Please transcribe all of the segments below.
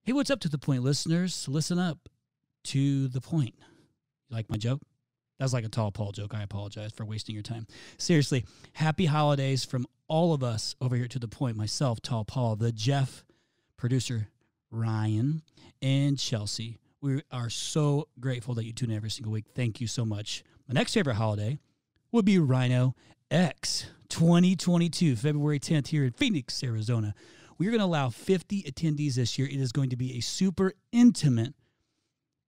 Hey, what's up to the point, listeners? Listen up to the point. You like my joke? That was like a Tall Paul joke. I apologize for wasting your time. Seriously, happy holidays from all of us over here to the point. Myself, Tall Paul, the Jeff, producer Ryan, and Chelsea. We are so grateful that you tune in every single week. Thank you so much. My next favorite holiday would be Rhino X 2022, February 10th here in Phoenix, Arizona. We're going to allow 50 attendees this year. It is going to be a super intimate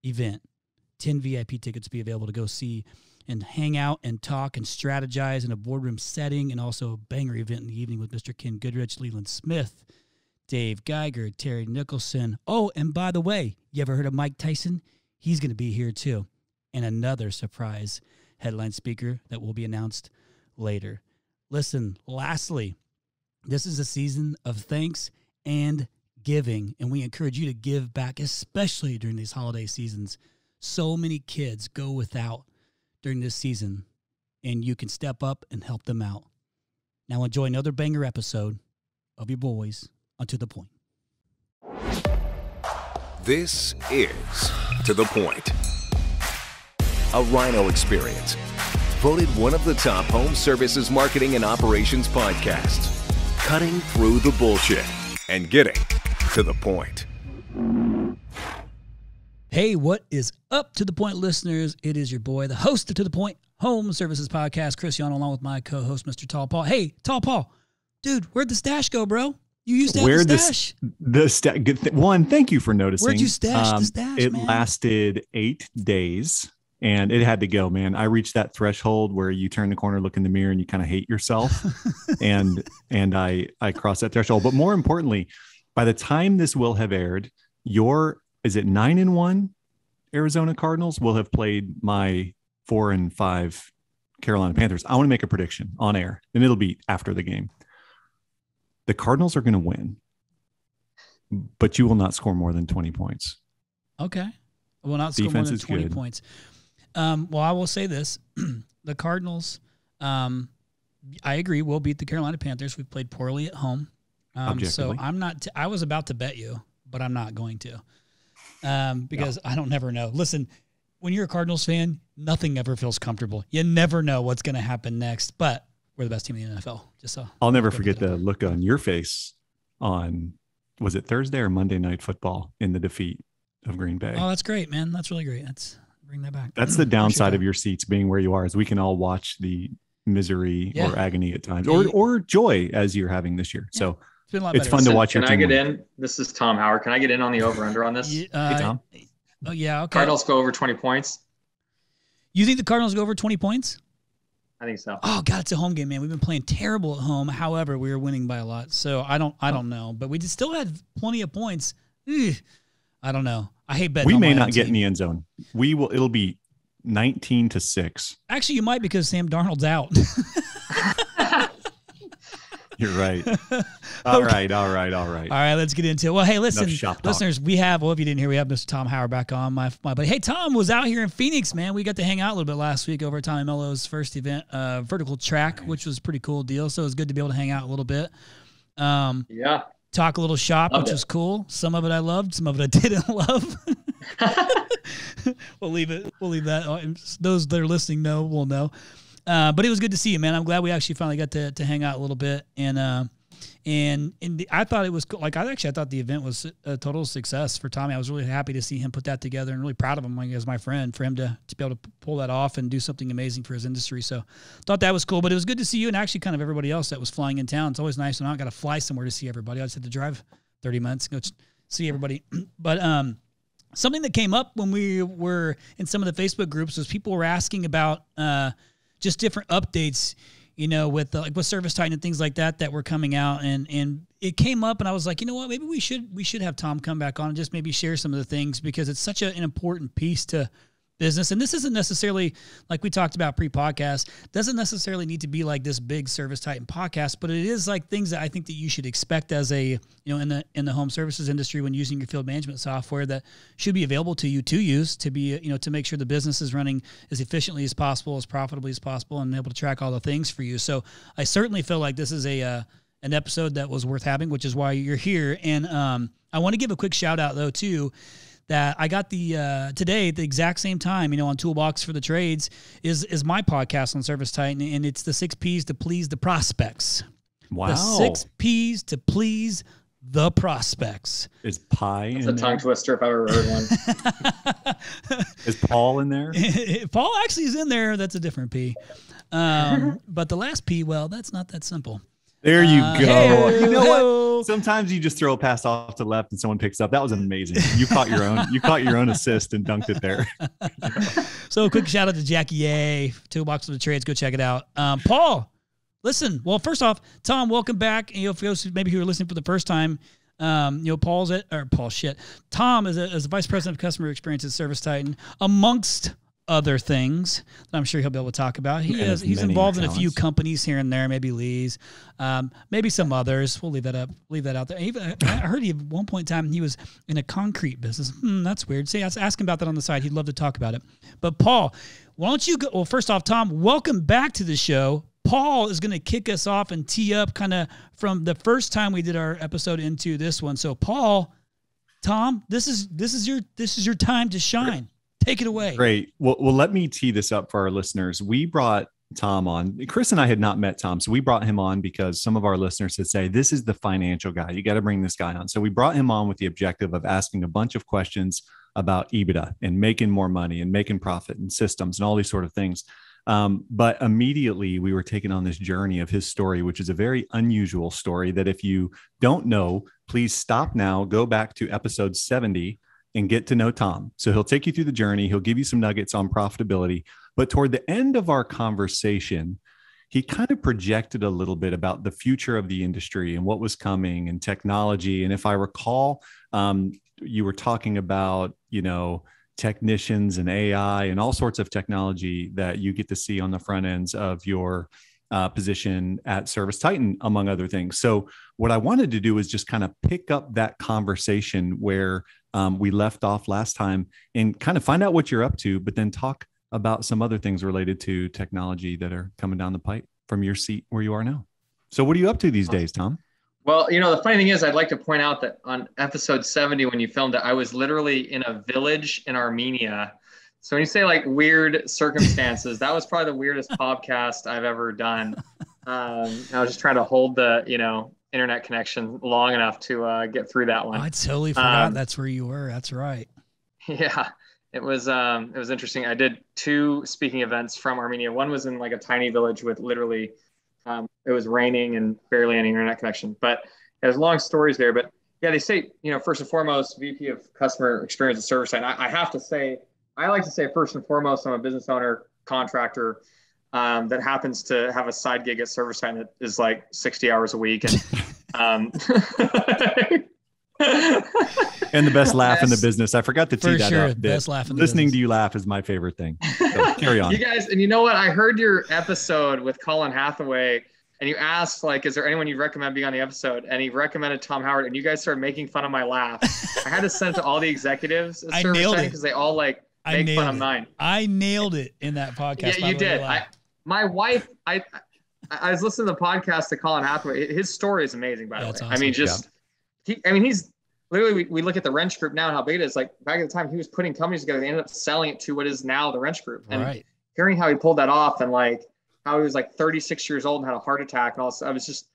event. 10 VIP tickets to be available to go see and hang out and talk and strategize in a boardroom setting, and also a banger event in the evening with Mr. Ken Goodrich, Leland Smith, Dave Geiger, Terry Nicholson. Oh, and by the way, you ever heard of Mike Tyson? He's going to be here too. And another surprise headline speaker that will be announced later. Listen, lastly, this is a season of thanks and giving, and we encourage you to give back, especially during these holiday seasons. So many kids go without during this season, and you can step up and help them out. Now enjoy another banger episode of your boys on To The Point. This is To The Point, a Rhino experience. Voted one of the top home services marketing and operations podcasts. Cutting through the bullshit and getting to the point. Hey, what is up, To The Point listeners? It is your boy, the host of To The Point Home Services Podcast, Chris Yano, along with my co-host, Mr. Tall Paul. Hey, Tall Paul, dude, where'd the stash go, bro? You used to have the stash. One, thank you for noticing. Where'd you stash the stash, It man? lasted 8 days, and it had to go, man. I reached that threshold where you turn the corner, look in the mirror, and you kind of hate yourself. and I crossed that threshold. But more importantly, by the time this will have aired, is it 9-1 Arizona Cardinals will have played my 4-5 Carolina Panthers. I want to make a prediction on air, and it'll be after the game. The Cardinals are going to win, but you will not score more than 20 points. Okay. I will not score more than 20 points. Well, I will say this. The Cardinals, I agree, will beat the Carolina Panthers. We've played poorly at home. So I'm not I was about to bet you, but I'm not going to. Because I don't never know. Listen, when you're a Cardinals fan, nothing ever feels comfortable. You never know what's going to happen next, but we're the best team in the NFL. I'll never forget the look on your face on, was it Thursday or Monday Night Football in the defeat of Green Bay? Oh, that's great, man. That's really great. Bring that back. That's the downside of your seats being where you are, is we can all watch the misery or agony at times, or joy as you're having this year. Yeah. So it's fun to watch your team. Can I get in? This is Tom Howard. Can I get in on the over-under on this? Hey, Tom. Oh, yeah, okay. Cardinals go over 20 points. You think the Cardinals go over 20 points? I think so. Oh, God, it's a home game, man. We've been playing terrible at home. However, we were winning by a lot. So I don't know. But we still had plenty of points. I don't know. I hate betting. We may not get in the end zone. It'll be 19-6. Actually, you might, because Sam Darnold's out. You're right. All right. All right, let's get into it. Well, hey, listen, listeners, if you didn't hear, we have Mr. Tom Howard back on, my buddy. Hey, Tom was out here in Phoenix, man. We got to hang out a little bit last week over at Tommy Mello's first event, Vertical Track, which was a pretty cool deal. So it was good to be able to hang out a little bit. Talk a little shop, which was cool. Some of it I loved, some of it I didn't love. We'll leave that. Those that are listening will know. But it was good to see you, man. I'm glad we actually finally got to hang out a little bit. And I thought it was cool. I thought the event was a total success for Tommy. I was really happy to see him put that together, and really proud of him as my friend, for him to be able to pull that off and do something amazing for his industry. So thought that was cool. But it was good to see you, and actually kind of everybody else that was flying in town. It's always nice when I got to fly somewhere to see everybody. I just had to drive 30 minutes, go see everybody. But something that came up when we were in some of the Facebook groups was people were asking about just different updates, with with Service Titan and things like that were coming out, and it came up, and I was like, you know what, maybe we should have Tom come back on and just maybe share some of the things, because it's such an important piece to business. And this isn't necessarily, like we talked about pre-podcast, doesn't necessarily need to be like this big Service Titan podcast, but it is like things that I think that you should expect as a, in the home services industry when using your field management software, that should be available to you to use, to be, to make sure the business is running as efficiently as possible, as profitably as possible, and able to track all the things for you. So I certainly feel like this is a an episode that was worth having, which is why you're here. And I want to give a quick shout out though too, that I got the today at the exact same time, on Toolbox for the Trades is my podcast on Service Titan, and it's the 6 P's to please the prospects. Wow. The 6 P's to please the prospects. Is pie It's in a there? tongue twister if I've ever heard one. Is Paul in there? Paul actually is in there. That's a different P. But the last P, well, that's not that simple. There you go. Hey, You know hey. what? Sometimes you just throw a pass off to the left and someone picks up. That was amazing. You caught your own. You caught your own assist and dunked it there. So a quick shout out to Jackie A. Toolbox for the Trades. Go check it out. Paul, listen. Well, first off, Tom, welcome back. For those maybe who are listening for the first time, Tom is a vice president of customer experience at Service Titan, amongst other things that I'm sure he'll be able to talk about. He's involved in a few companies here and there, maybe Lee's, maybe some others. We'll leave that out there. I heard he at one point in time he was in a concrete business. That's weird. See, ask him about that on the side. He'd love to talk about it. But Paul, why don't you go? Well, first off, Tom, welcome back to the show. Paul is going to kick us off and tee up kind of from the first time we did our episode into this one. So Paul, Tom, this is your time to shine. Take it away. Great. Well, let me tee this up for our listeners. We brought Tom on. Chris and I had not met Tom, so we brought him on because some of our listeners had said, this is the financial guy. You got to bring this guy on. So we brought him on with the objective of asking a bunch of questions about EBITDA and making more money and making profit and systems and all these sort of things. But immediately we were taken on this journey of his story, which is a very unusual story that if you don't know, please stop now, go back to episode 70 and get to know Tom. So he'll take you through the journey. He'll give you some nuggets on profitability. But toward the end of our conversation, he kind of projected a little bit about the future of the industry and what was coming and technology. And if I recall, you were talking about, technicians and AI and all sorts of technology that you get to see on the front ends of your position at Service Titan, among other things. So what I wanted to do is just kind of pick up that conversation where we left off last time and kind of find out what you're up to, but then talk about some other things related to technology that are coming down the pipe from your seat where you are now. So what are you up to these days, Tom? Well, the funny thing is, I'd like to point out that on episode 70, when you filmed it, I was literally in a village in Armenia. So when you say like weird circumstances, that was probably the weirdest podcast I've ever done. I was just trying to hold the, internet connection long enough to get through that one. I totally forgot that's where you were. That's right. Yeah, it was interesting. I did 2 speaking events from Armenia. One was in like a tiny village with literally, it was raining and barely any internet connection, but there's long stories there. But yeah, they say, first and foremost, VP of Customer Experience and Service Titan. I have to say, I like to say first and foremost, I'm a business owner, contractor that happens to have a side gig at Service Titan that is like 60 hours a week. And, and the best laugh in the business. I forgot to tee For that sure, up. best laugh in the Listening business. to you laugh is my favorite thing. So carry on. You guys, and you know what? I heard your episode with Colin Hathaway, and you asked, like, is there anyone you'd recommend being on the episode? And he recommended Tom Howard, and you guys started making fun of my laugh. I had to send it to all the exexecutives at I Service nailed Titan it. because they all like make fun of mine. I nailed it in that podcast. Yeah, you did. My wife, I was listening to the podcast to Colin Hathaway. His story is amazing, by the way. That's I mean, awesome. he's literally, we look at the wrench group now and how big it is. Like back at the time, he was putting companies together. They ended up selling it to what is now the wrench group. And Right. hearing how he pulled that off and like how he was like 36 years old and had a heart attack and all this, I was just,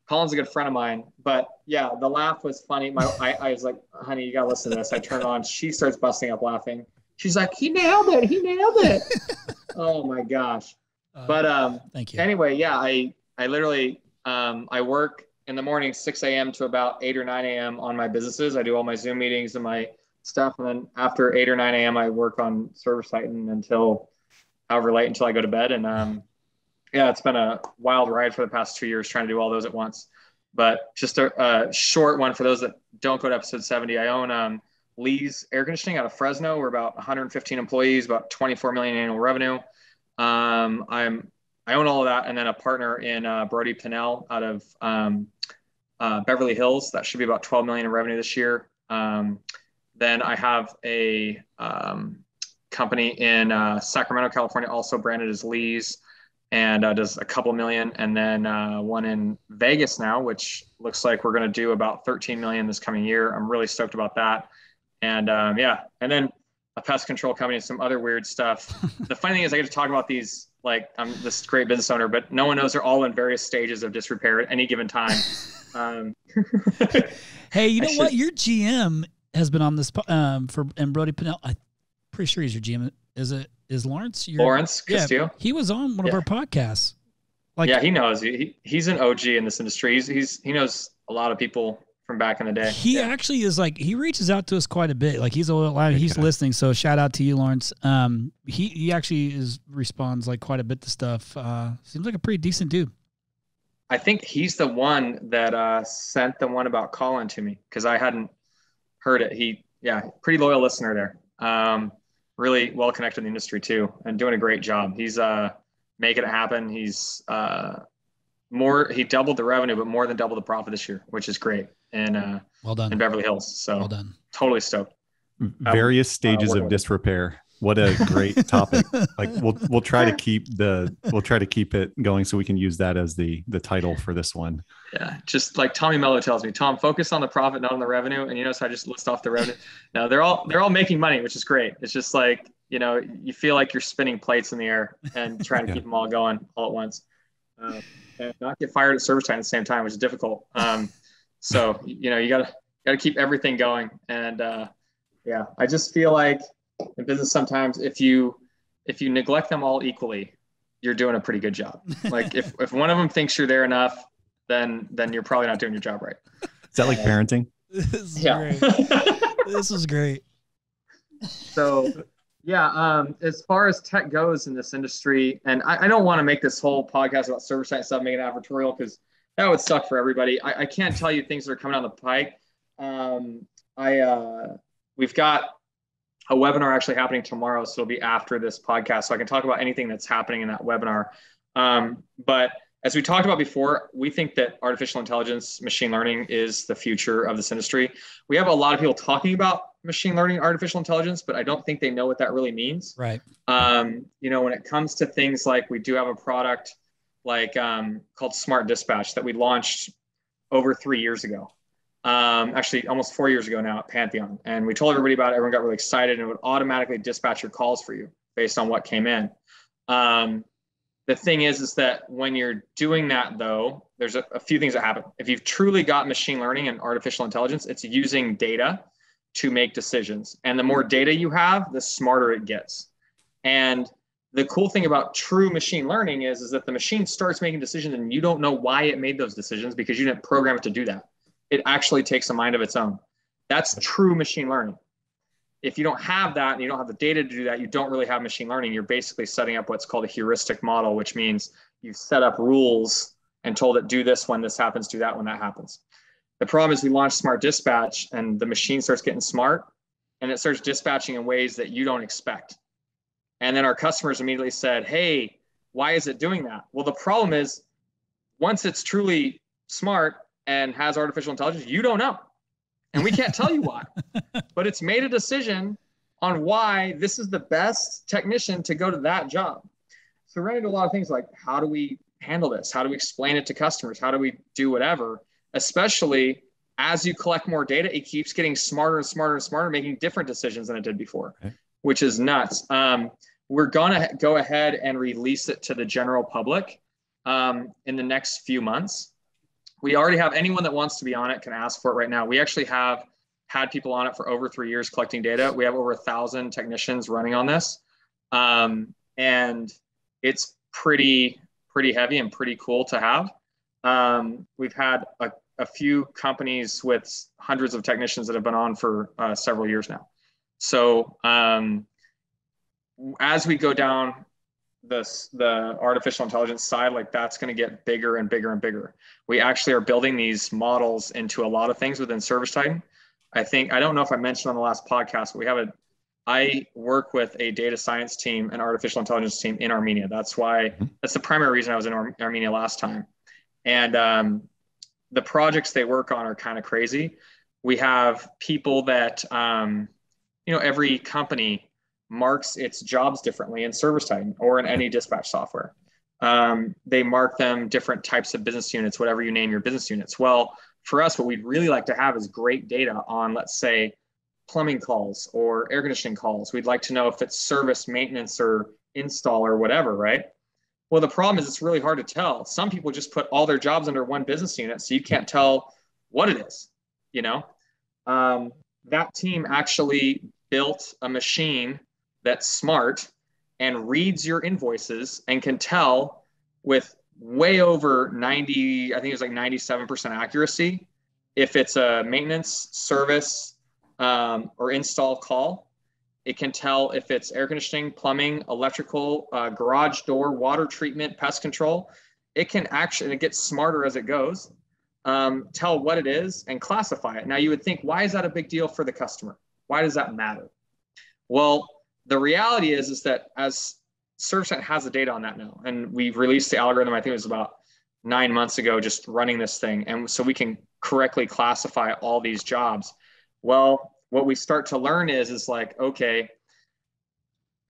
Colin's a good friend of mine. But yeah, the laugh was funny. I was like, honey, you got to listen to this. I turn it on. She starts busting up laughing. She's like, he nailed it. He nailed it. Oh my gosh. But thank you. Anyway, yeah, I literally I work in the morning 6 a.m. to about 8 or 9 a.m. on my businesses. I do all my Zoom meetings and my stuff, and then after 8 or 9 a.m. I work on Service Titan until however late until I go to bed. And yeah, it's been a wild ride for the past 2 years trying to do all those at once. But just a short one for those that don't go to episode 70. I own Lee's Air Conditioning out of Fresno. We're about 115 employees, about 24 million annual revenue. I own all of that, and then a partner in Brody Pinnell out of Beverly Hills. That should be about 12 million in revenue this year. Then I have a company in Sacramento, California, also branded as Lee's, and does a couple million, and then one in Vegas now, which looks like we're going to do about 13 million this coming year. I'm really stoked about that. And and then a pest control company and some other weird stuff. The funny thing is I get to talk about these, like I'm this great business owner, but no one knows they're all in various stages of disrepair at any given time. Hey, you know what? Your GM has been on this and Brody Pinnell. I'm pretty sure he's your GM. Is Lawrence? Lawrence Castillo? Yeah, he was on one of our podcasts. Like, yeah, he knows. He's an OG in this industry. He knows a lot of people from back in the day. He actually is like, he reaches out to us quite a bit. Like he's listening. So shout out to you, Lawrence. He actually responds like quite a bit to stuff. Seems like a pretty decent dude. I think he's the one that sent the one about Colin to me because I hadn't heard it. Pretty loyal listener there. Really well connected in the industry too, and doing a great job. He's making it happen. He's he doubled the revenue, but more than doubled the profit this year, which is great. And well done in Beverly Hills. So well done. Totally stoked. Various stages of disrepair. What a great topic. Like we'll try to keep it going so we can use that as the title for this one. Yeah. Just like Tommy Mello tells me, Tom, focus on the profit, not on the revenue. And you notice I just list off the revenue. Now they're all making money, which is great. It's just like, you feel like you're spinning plates in the air and trying to keep them all going all at once. And not get fired at service time at the same time, which is difficult. So, you gotta keep everything going. And I just feel like in business, sometimes if you neglect them all equally, you're doing a pretty good job. Like if one of them thinks you're there enough, then you're probably not doing your job right. Is that like parenting? This is great. This is great. So as far as tech goes in this industry, and I don't want to make this whole podcast about server side stuff, make it advertorial, because that would suck for everybody. I can't tell you things that are coming down the pike. We've got a webinar actually happening tomorrow, so it'll be after this podcast, so I can talk about anything that's happening in that webinar. But as we talked about before, we think that artificial intelligence, machine learning is the future of this industry. We have a lot of people talking about machine learning, artificial intelligence, but I don't think they know what that really means. Right. When it comes to things like, we do have a product like called Smart Dispatch that we launched over 3 years ago. Actually almost 4 years ago now at Pantheon. And we told everybody about it. Everyone got really excited, and it would automatically dispatch your calls for you based on what came in. The thing is that when you're doing that though, there's a few things that happen. If you've truly got machine learning and artificial intelligence, it's using data to make decisions. And the more data you have, the smarter it gets. And the cool thing about true machine learning is that the machine starts making decisions and you don't know why it made those decisions because you didn't program it to do that. It actually takes a mind of its own. That's true machine learning. If you don't have that and you don't have the data to do that, you don't really have machine learning. You're basically setting up what's called a heuristic model, which means you've set up rules and told it, do this when this happens, do that when that happens. The problem is we launched Smart Dispatch and the machine starts getting smart and it starts dispatching in ways that you don't expect. And then our customers immediately said, hey, why is it doing that? Well, the problem is once it's truly smart and has artificial intelligence, you don't know. And we can't tell you why, but it's made a decision on why this is the best technician to go to that job. So we're running into a lot of things like, how do we handle this? How do we explain it to customers? How do we do whatever? Especially as you collect more data, it keeps getting smarter and smarter and smarter, making different decisions than it did before, which is nuts. We're going to go ahead and release it to the general public in the next few months. We already have anyone that wants to be on it can ask for it right now. We actually have had people on it for over 3 years collecting data. We have over 1,000 technicians running on this. And it's pretty heavy and pretty cool to have. We've had a few companies with hundreds of technicians that have been on for several years now. So as we go down the artificial intelligence side, like that's going to get bigger and bigger and bigger. We actually are building these models into a lot of things within ServiceTitan. I don't know if I mentioned on the last podcast, but I work with a data science team and artificial intelligence team in Armenia. That's the primary reason I was in Armenia last time. And the projects they work on are kind of crazy. We have people that, every company marks its jobs differently in ServiceTitan or in any dispatch software. They mark them different types of business units, whatever you name your business units. Well, for us, what we'd really like to have is great data on, let's say, plumbing calls or air conditioning calls. We'd like to know if it's service, maintenance, or install or whatever, right? Well, the problem is it's really hard to tell. Some people just put all their jobs under one business unit, so you can't tell what it is, you know? That team actually built a machine that's smart and reads your invoices and can tell with way over 90, I think it was like 97% accuracy, if it's a maintenance, service, or install call. It can tell if it's air conditioning, plumbing, electrical, garage door, water treatment, pest control. It can actually, and it gets smarter as it goes, tell what it is and classify it. Now you would think, why is that a big deal for the customer? Why does that matter? Well, the reality is that as ServiceNet has the data on that now, and we've released the algorithm, I think it was about 9 months ago, just running this thing. And so we can correctly classify all these jobs. Well, what we start to learn is like, okay,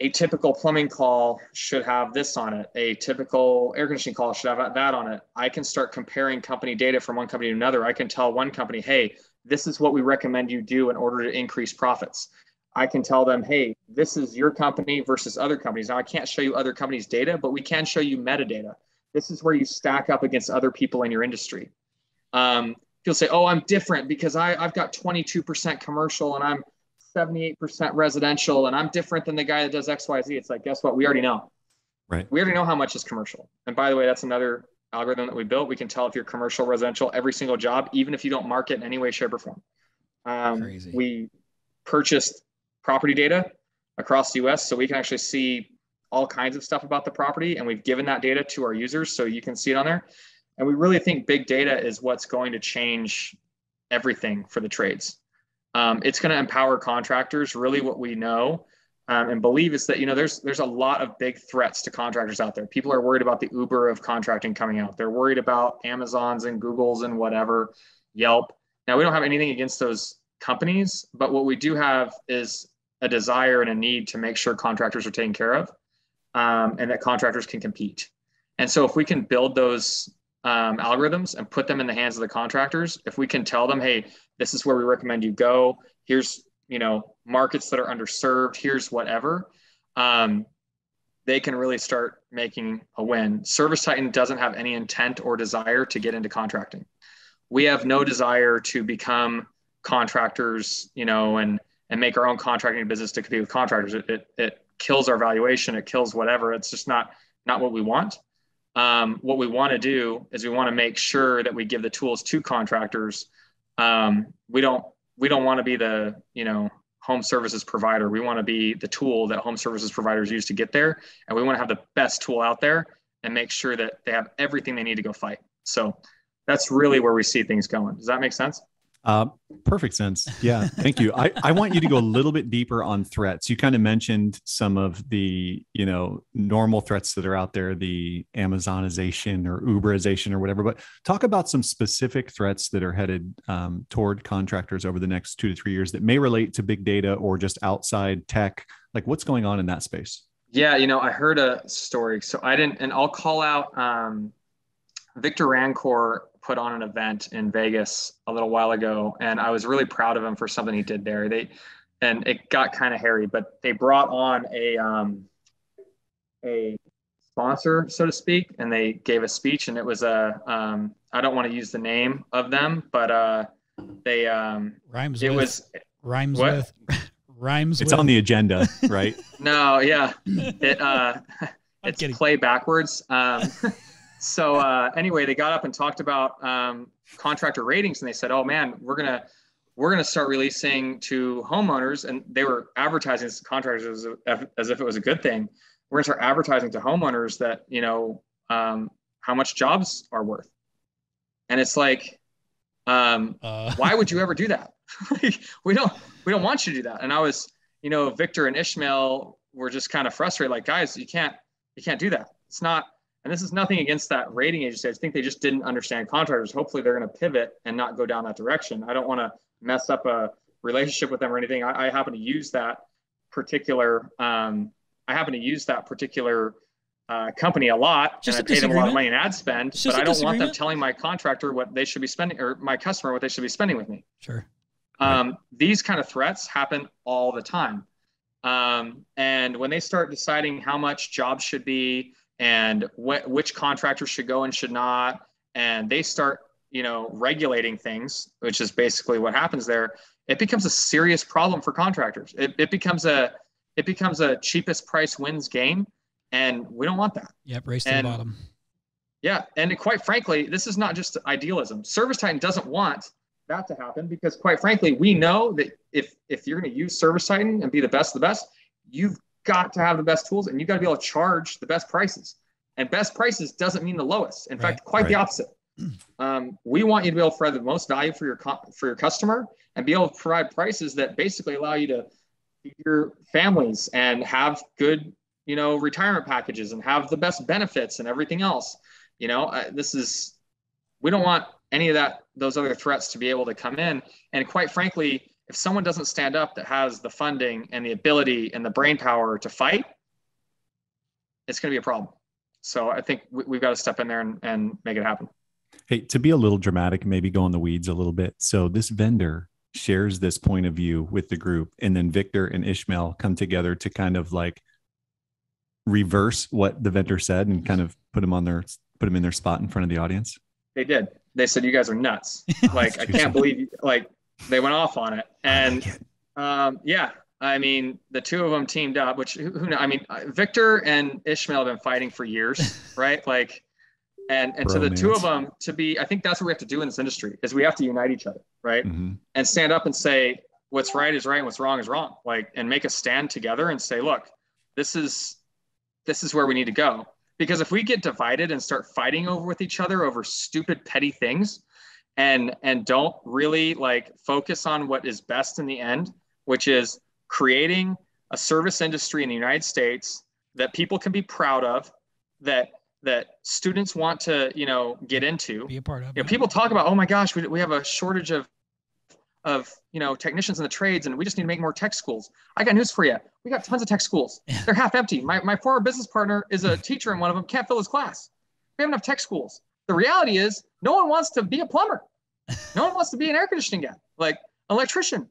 a typical plumbing call should have this on it. A typical air conditioning call should have that on it. I can start comparing company data from one company to another. I can tell one company, hey, this is what we recommend you do in order to increase profits. I can tell them, hey, this is your company versus other companies. Now, I can't show you other companies' data, but we can show you metadata. This is where you stack up against other people in your industry. People say, oh, I'm different because I've got 22% commercial and I'm 78% residential and I'm different than the guy that does X, Y, Z. It's like, guess what? We already know. Right. We already know how much is commercial. And by the way, that's another algorithm that we built. We can tell if you're commercial, residential, every single job, even if you don't market in any way, shape, or form. Crazy. We purchased property data across the US so we can actually see all kinds of stuff about the property. And we've given that data to our users so you can see it on there. And we really think big data is what's going to change everything for the trades. It's going to empower contractors. Really what we know and believe is that, you know, there's a lot of big threats to contractors out there. People are worried about the Uber of contracting coming out. They're worried about Amazons and Googles and whatever, Yelp. Now, we don't have anything against those companies, but what we do have is a desire and a need to make sure contractors are taken care of and that contractors can compete. And so if we can build those algorithms and put them in the hands of the contractors, if we can tell them, hey, this is where we recommend you go, here's, you know, markets that are underserved, here's whatever, they can really start making a win. ServiceTitan doesn't have any intent or desire to get into contracting. We have no desire to become contractors, you know, and make our own contracting business to compete with contractors. It kills our valuation. It kills whatever. It's just not what we want. What we want to do is we want to make sure that we give the tools to contractors. We don't want to be the, you know, home services provider. We want to be the tool that home services providers use to get there. And we want to have the best tool out there and make sure that they have everything they need to go fight. So that's really where we see things going. Does that make sense? Perfect sense. Yeah. Thank you. I want you to go a little bit deeper on threats. You kind of mentioned some of the, you know, normal threats that are out there, the Amazonization or Uberization or whatever, but talk about some specific threats that are headed toward contractors over the next 2 to 3 years that may relate to big data or just outside tech. Like what's going on in that space? Yeah. You know, I heard a story, so I didn't, and I'll call out, Victor Rancor put on an event in Vegas a little while ago, and I was really proud of him for something he did there. And it got kind of hairy, but they brought on a sponsor, so to speak, and they gave a speech, and it was I don't want to use the name of them, but they rhymes. It with, was rhymes what? with rhymes. It's with. on the agenda, right? No, yeah, it's kidding. play backwards. So anyway, they got up and talked about contractor ratings, and they said, "Oh man, we're gonna start releasing to homeowners," and they were advertising this to contractors as if it was a good thing. We're gonna start advertising to homeowners that, you know, how much jobs are worth, and it's like, why would you ever do that? we don't want you to do that. And I was, you know, Victor and Ishmael were just kind of frustrated, like, guys, you can't do that. It's not. And this is nothing against that rating agency. I think they just didn't understand contractors. Hopefully they're going to pivot and not go down that direction. I don't want to mess up a relationship with them or anything. I happen to use that particular company a lot, Just and a I pay them a lot of disagreement. money in ad spend, It's but just a I don't want them disagreement. telling my contractor what they should be spending, or my customer what they should be spending with me. Sure. These kind of threats happen all the time. And when they start deciding how much jobs should be and which contractors should go and should not, and they start, regulating things, which is basically what happens there, it becomes a serious problem for contractors. It becomes a cheapest price wins game, and we don't want that. Yep, race to the bottom. Yeah, and quite frankly, this is not just idealism. ServiceTitan doesn't want that to happen because, quite frankly, we know that if you're going to use ServiceTitan and be the best of the best, you've got to have the best tools and you've got to be able to charge the best prices. And best prices doesn't mean the lowest. In fact, quite the opposite. We want you to be able to provide the most value for your customer and be able to provide prices that basically allow you to feed your families and have good, retirement packages and have the best benefits and everything else. We don't want any of those other threats to be able to come in. And quite frankly, if someone doesn't stand up that has the funding and the ability and the brain power to fight, it's going to be a problem. So I think we've got to step in there and make it happen. Hey, to be a little dramatic, maybe go in the weeds a little bit. So this vendor shares this point of view with the group, and then Victor and Ishmael come together to kind of like reverse what the vendor said and kind of put them in their spot in front of the audience. They did. They said, "You guys are nuts." Like, I can't believe you, like, they went off on it. And I mean, the two of them teamed up, which who knows? I mean, Victor and Ishmael have been fighting for years, right? Like, and to the two of them I think that's what we have to do in this industry is we have to unite each other, right? Mm-hmm. And stand up and say, what's right is right and what's wrong is wrong. Like, and make a stand together and say, look, this is where we need to go. Because if we get divided and start fighting with each other over stupid, petty things and don't really like focus on what is best in the end, which is creating a service industry in the United States that people can be proud of, that students want to, get into. Be a part of. People talk about, oh my gosh, we have a shortage of technicians in the trades, and we just need to make more tech schools. I got news for you. We got tons of tech schools. They're half empty. My former business partner is a teacher in one of them, can't fill his class. We have enough tech schools. The reality is no one wants to be a plumber. No one wants to be an air conditioning guy, like electrician.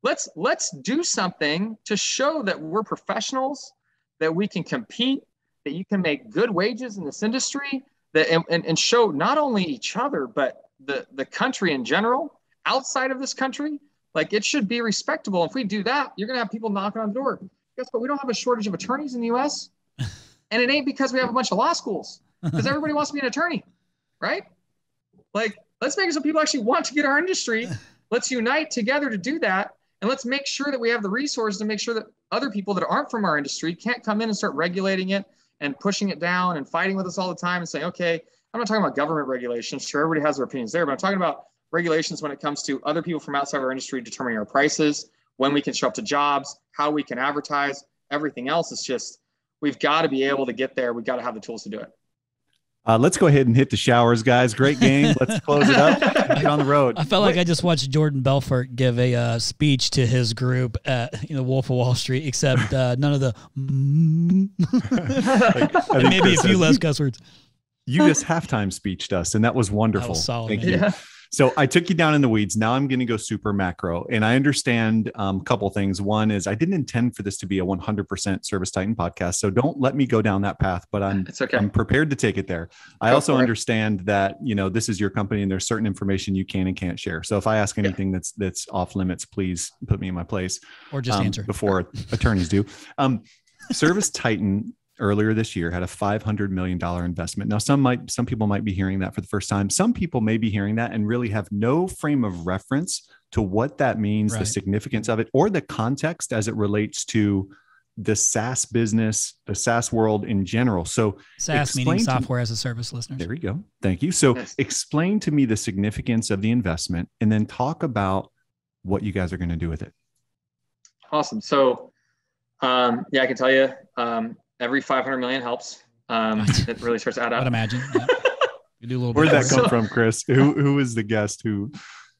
Let's do something to show that we're professionals, that we can compete, that you can make good wages in this industry, and show not only each other, but the country in general, outside of this country. Like, it should be respectable. If we do that, you're going to have people knocking on the door. Guess what? We don't have a shortage of attorneys in the U.S. And it ain't because we have a bunch of law schools, because everybody wants to be an attorney, right? Like, let's make it so people actually want to get our industry. Let's unite together to do that. And let's make sure that we have the resources to make sure that other people that aren't from our industry can't come in and start regulating it and pushing it down and fighting with us all the time and saying, okay, I'm not talking about government regulations. Sure, everybody has their opinions there, but I'm talking about regulations when it comes to other people from outside of our industry determining our prices, when we can show up to jobs, how we can advertise. Everything else is just, we've got to be able to get there. We've got to have the tools to do it. Let's go ahead and hit the showers, guys. Great game. Let's close it up. Get on the road. I felt like I just watched Jordan Belfort give a speech to his group at Wolf of Wall Street, except none of the and maybe a few less cuss words. You just halftime speeched us, and that was wonderful. That was solid, Thank man. you. Yeah. So I took you down in the weeds. Now I'm going to go super macro, and I understand a couple things. One is I didn't intend for this to be a 100% ServiceTitan podcast, so don't let me go down that path. But It's okay. I'm prepared to take it there. I also understand that this is your company, and there's certain information you can and can't share. So if I ask anything that's off limits, please put me in my place, Or just answer before attorneys do. ServiceTitan earlier this year had a $500 million investment. Now, some people might be hearing that for the first time. Some people may be hearing that and really have no frame of reference to what that means, Right. the significance of it, or the context as it relates to the SaaS business, the SaaS world in general. So SaaS meaning software as a service, listeners. There we go. Thank you. So Yes. explain to me the significance of the investment, and then talk about what you guys are going to do with it. Awesome. So, I can tell you, every 500 million helps. It really starts to add I'd up. imagine. Yeah. You do a little Where bit did of that come work. from, Chris? Who was the guest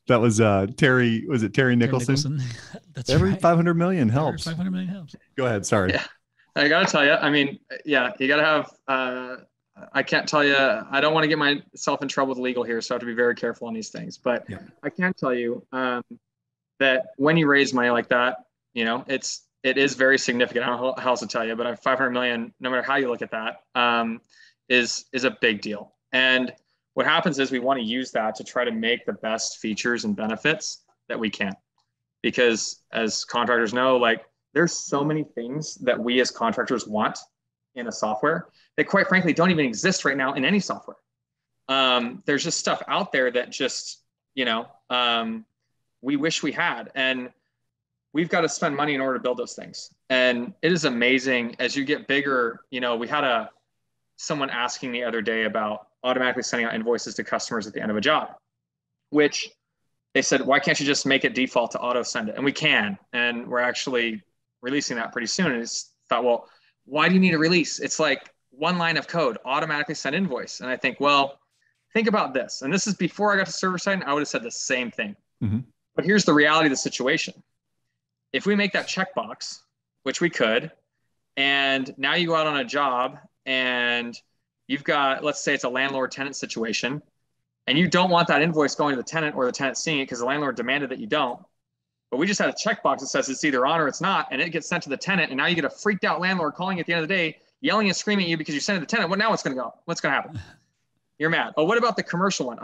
that was Terry? Was it Terry Nicholson? That's Every right. 500 million Every helps. 500 million helps. Go ahead. Sorry. Yeah. I gotta tell you, I mean, yeah, you gotta have, I can't tell you, I don't want to get myself in trouble with legal here, so I have to be very careful on these things. But Yeah. I can tell you that when you raise money like that, you know, it is very significant. I don't know how else to tell you, but 500 million, no matter how you look at that, is a big deal. And what happens is we want to use that to try to make the best features and benefits that we can. Because as contractors know, like there's so many things that we as contractors want in a software that quite frankly don't even exist right now in any software. There's just stuff out there that just, you know, we wish we had. And we've got to spend money in order to build those things. And it is amazing as you get bigger. You know, we had someone asking the other day about automatically sending out invoices to customers at the end of a job, which they said, why can't you just make it default to auto send it? And we can, and we're actually releasing that pretty soon. And it's thought, well, why do you need a release? It's like one line of code, automatically send invoice. And I think, well, think about this. And this is before I got to server side, and I would have said the same thing. Mm-hmm. But here's the reality of the situation. If we make that checkbox, which we could, and now you go out on a job and you've got, let's say it's a landlord-tenant situation, and you don't want that invoice going to the tenant or the tenant seeing it because the landlord demanded that you don't. But we just had a checkbox that says it's either on or it's not, and it gets sent to the tenant, and now you get a freaked out landlord calling at the end of the day, yelling and screaming at you because you sent it to the tenant. Well, now what's going to go? What's going to happen? You're mad. Oh, what about the commercial one?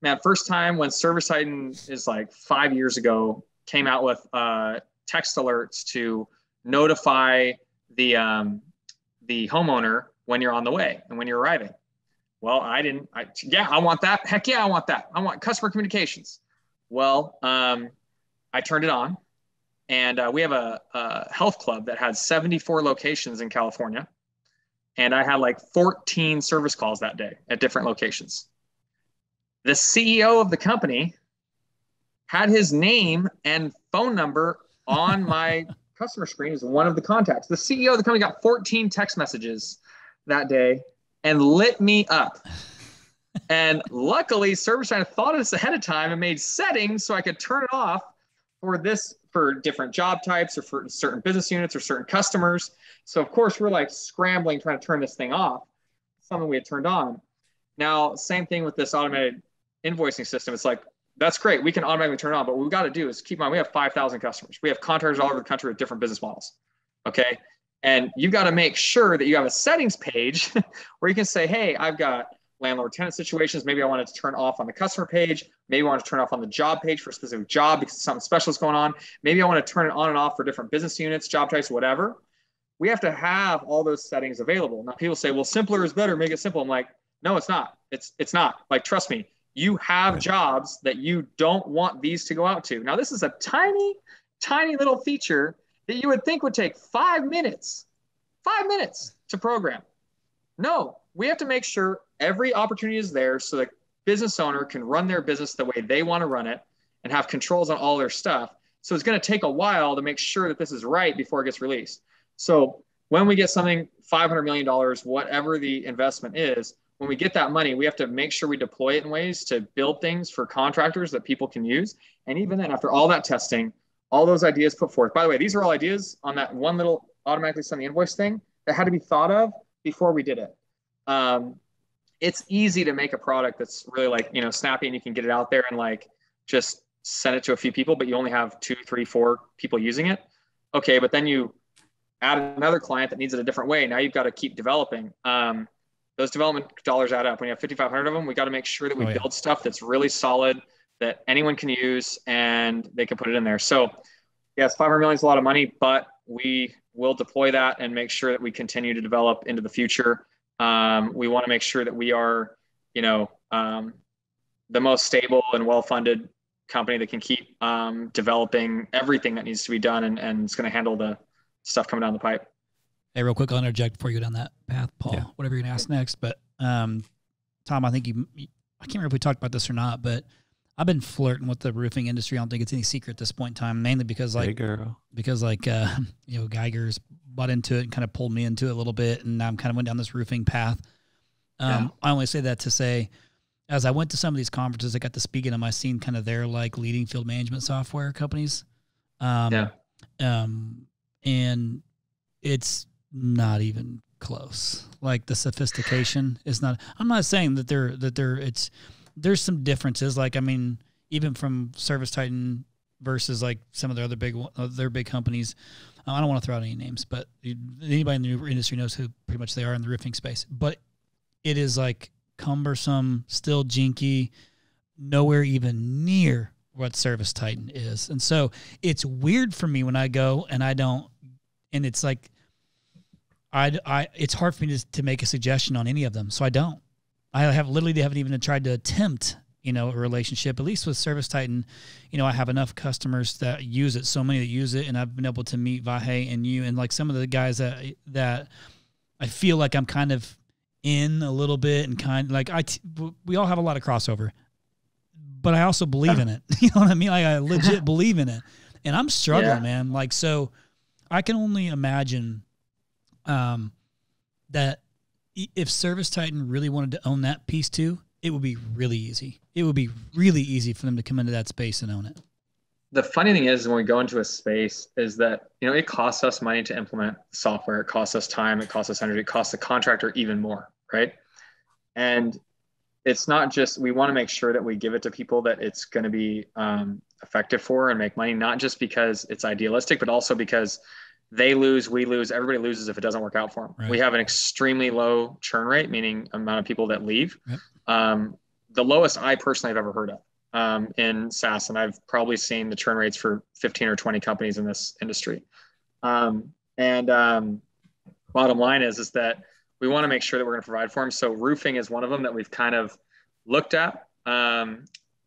Man, first time when ServiceTitan is like 5 years ago, came out with text alerts to notify the homeowner when you're on the way and when you're arriving. Well, I want that. Heck yeah, I want that. I want customer communications. Well, I turned it on, and we have a health club that had 74 locations in California. And I had like 14 service calls that day at different locations. The CEO of the company had his name and phone number on my customer screen as one of the contacts. The CEO of the company got 14 text messages that day and lit me up. And luckily, ServiceTitan thought of this ahead of time and made settings so I could turn it off for different job types or for certain business units or certain customers. So of course, we're like scrambling, trying to turn this thing off, something we had turned on. Now, same thing with this automated invoicing system. It's like, that's great. We can automatically turn it on, but what we've got to do is keep in mind, we have 5,000 customers. We have contractors all over the country with different business models. Okay. And you've got to make sure that you have a settings page where you can say, hey, I've got landlord-tenant situations. Maybe I wanted to turn off on the customer page. Maybe I want to turn off on the job page for a specific job because something special is going on. Maybe I want to turn it on and off for different business units, job types, whatever. We have to have all those settings available. Now people say, well, simpler is better. Make it simple. I'm like, no, it's not. It's not. Like, trust me, you have jobs that you don't want these to go out to. Now, this is a tiny, tiny little feature that you would think would take 5 minutes to program. No, we have to make sure every opportunity is there so the business owner can run their business the way they want to run it and have controls on all their stuff. So it's going to take a while to make sure that this is right before it gets released. So when we get something, $500 million, whatever the investment is, when we get that money, we have to make sure we deploy it in ways to build things for contractors that people can use. And even then, after all that testing, all those ideas put forth. By the way, these are all ideas on that one little automatically send the invoice thing that had to be thought of before we did it. It's easy to make a product that's really like, snappy, and you can get it out there and like just send it to a few people, but you only have 2, 3, 4 people using it. Okay, but then you add another client that needs it a different way. Now you've got to keep developing. Those development dollars add up. When you have 5,500 of them, we got to make sure that we build stuff that's really solid, that anyone can use, and they can put it in there. So yes, 500 million is a lot of money, but we will deploy that and make sure that we continue to develop into the future. We want to make sure that we are, the most stable and well-funded company that can keep developing everything that needs to be done, and it's going to handle the stuff coming down the pipe. Hey, real quick, I'll interject before you go down that path, Paul, whatever you're going to ask next. But Tom, I think I can't remember if we talked about this or not, but I've been flirting with the roofing industry. I don't think it's any secret at this point in time, mainly because Geiger's bought into it and kind of pulled me into it a little bit, and I'm kind of went down this roofing path. I only say that to say, as I went to some of these conferences, I got to speak in them. I seen kind of their like leading field management software companies. And it's not even close. Like the sophistication is not. I'm not saying that there's some differences. Like, I mean, even from ServiceTitan versus like some of their other big companies. I don't want to throw out any names, but anybody in the industry knows who pretty much they are in the roofing space. But it is like cumbersome, still jinky, nowhere even near what ServiceTitan is. And so it's weird for me when I go and I don't, and it's like, it's hard for me to make a suggestion on any of them. So I don't. They haven't even tried to attempt, a relationship. At least with ServiceTitan, I have enough customers that use it, so many that use it, and I've been able to meet Vahe and you and like some of the guys that I feel like I'm kind of in a little bit and kind of like we all have a lot of crossover, but I also believe in it. You know what I mean? Like, I legit believe in it, and I'm struggling, man. Like, so I can only imagine that if ServiceTitan really wanted to own that piece too, it would be really easy. It would be really easy for them to come into that space and own it. The funny thing is when we go into a space is that, it costs us money to implement software. It costs us time. It costs us energy. It costs the contractor even more, right? And it's not just, we want to make sure that we give it to people that it's going to be effective for and make money, not just because it's idealistic, but also because they lose, we lose, everybody loses if it doesn't work out for them. Right. We have an extremely low churn rate, meaning amount of people that leave. Yep. The lowest I personally have ever heard of in SaaS, and I've probably seen the churn rates for 15 or 20 companies in this industry. Bottom line is that we want to make sure that we're going to provide for them. So roofing is one of them that we've kind of looked at.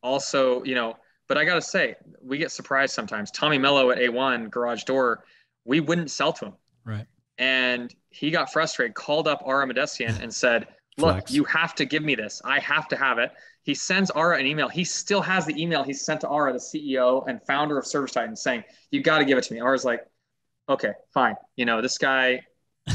Also, but I got to say, we get surprised sometimes. Tommy Mello at A1 Garage Door, we wouldn't sell to him. Right. And he got frustrated, called up Ara Medesian and said, look, you have to give me this. I have to have it. He sends Ara an email. He still has the email he sent to Ara, the CEO and founder of ServiceTitan, saying, you got to give it to me. Ara's like, okay, fine. This guy,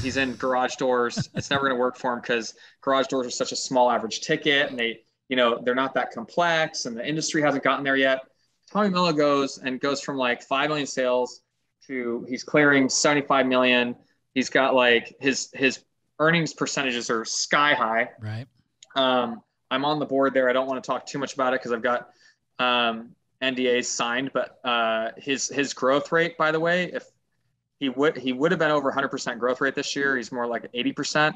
he's in garage doors. It's never going to work for him because garage doors are such a small average ticket and they're not that complex and the industry hasn't gotten there yet. Tommy Mello goes from like 5 million sales to he's clearing 75 million. He's got like his earnings percentages are sky high. Right. I'm on the board there. I don't want to talk too much about it because I've got NDAs signed, but his growth rate, by the way, if he would have been over 100% growth rate this year. He's more like 80%.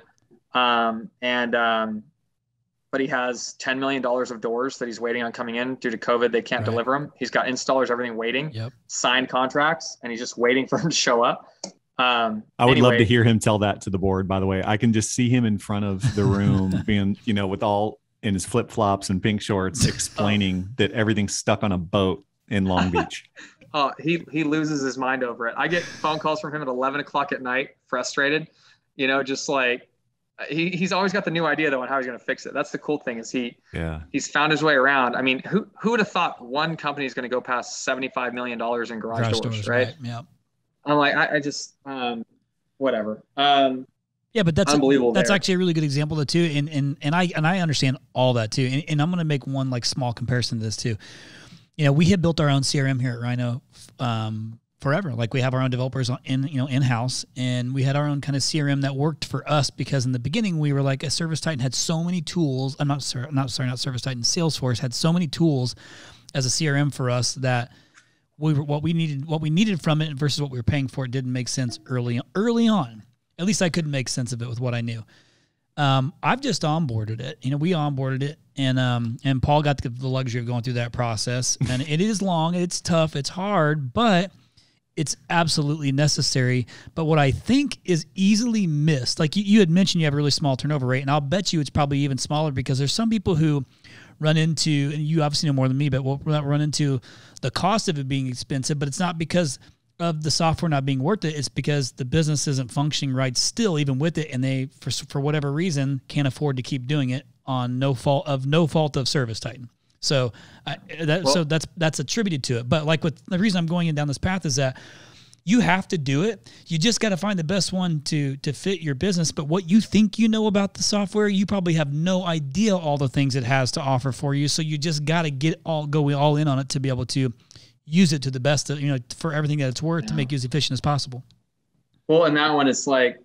But he has $10 million of doors that he's waiting on coming in due to COVID. They can't deliver them. He's got installers, everything waiting, signed contracts, and he's just waiting for them to show up. I would love to hear him tell that to the board, by the way. I can just see him in front of the room being, with all in his flip flops and pink shorts explaining that everything's stuck on a boat in Long Beach. He loses his mind over it. I get phone calls from him at 11 o'clock at night, frustrated, just like he's always got the new idea though on how he's going to fix it. That's the cool thing is he's found his way around. I mean, who would have thought one company is going to go past $75 million in garage doors, right? Yeah. I'm like, I just, whatever. Yeah, but that's unbelievable. That's actually a really good example of too. And I understand all that too. And I'm going to make one like small comparison to this too. We had built our own CRM here at Rhino, forever. Like we have our own developers in-house, and we had our own kind of CRM that worked for us because in the beginning we were like a ServiceTitan had so many tools. Not ServiceTitan. Salesforce had so many tools as a CRM for us that what we needed from it versus what we were paying for it didn't make sense early on. At least I couldn't make sense of it with what I knew. I've just onboarded it. We onboarded it, and Paul got the luxury of going through that process. And it is long, it's tough, it's hard, but it's absolutely necessary. But what I think is easily missed, like you had mentioned, you have a really small turnover rate, and I'll bet you it's probably even smaller because there's some people who run into, and you obviously know more than me, but we'll run into the cost of it being expensive, but it's not because of the software not being worth it. It's because the business isn't functioning right still, even with it, and they, for whatever reason, can't afford to keep doing it on no fault of ServiceTitan. So that's attributed to it. But like the reason I'm going down this path is that you have to do it. You just got to find the best one to fit your business. But what you think you know about the software, you probably have no idea all the things it has to offer for you. So you just got to go all in on it to be able to use it to the best, for everything that it's worth to make you as efficient as possible. Well, and that one is like,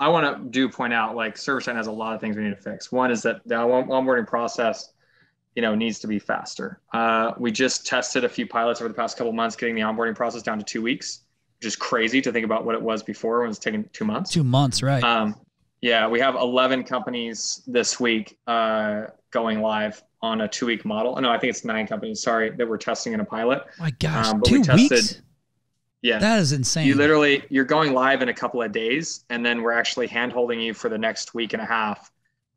I want to point out, like, ServiceTitan has a lot of things we need to fix. One is that the onboarding process, needs to be faster. We just tested a few pilots over the past couple of months, getting the onboarding process down to 2 weeks, which is crazy to think about what it was before when it was taking 2 months. 2 months, right? Yeah, we have 11 companies this week going live on a 2-week model. No, I think it's 9 companies, sorry, that we're testing in a pilot. My gosh, but 2 weeks? Yeah. That is insane. You're going live in a couple of days, and then we're actually hand-holding you for the next week and a half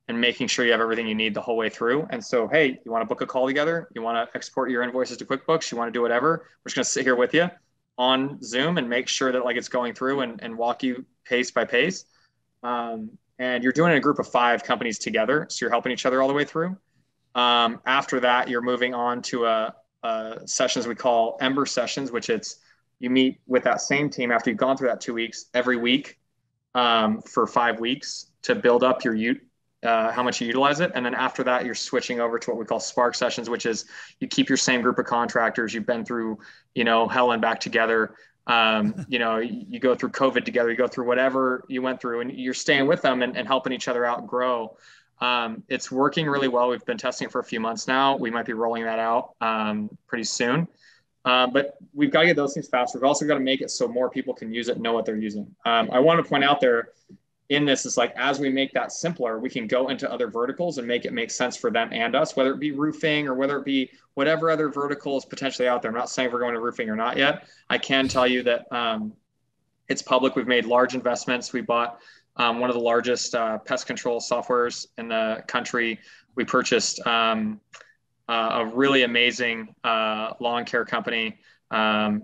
and making sure you have everything you need the whole way through. And so, hey, you want to book a call together? You want to export your invoices to QuickBooks? You want to do whatever? We're just going to sit here with you on Zoom and make sure that, like, it's going through and walk you pace by pace. And you're doing it in a group of 5 companies together, so you're helping each other all the way through. After that, you're moving on to a sessions we call Ember sessions, which you meet with that same team after you've gone through that 2 weeks every week for 5 weeks to build up your how much you utilize it. And then after that, you're switching over to what we call Spark sessions, which is you keep your same group of contractors. You've been through, hell and back together. You go through COVID together, you go through whatever you went through, and you're staying with them and helping each other out and grow. It's working really well. We've been testing it for a few months now. We might be rolling that out pretty soon. But we've got to get those things faster. We've also got to make it so more people can use it and know what they're using. I want to point out there in this is, like, as we make that simpler, we can go into other verticals and make it make sense for them and us, whether it be roofing or whether it be whatever other vertical is potentially out there. I'm not saying if we're going to roofing or not yet. I can tell you that it's public. We've made large investments. We bought one of the largest pest control softwares in the country. We purchased a really amazing lawn care company.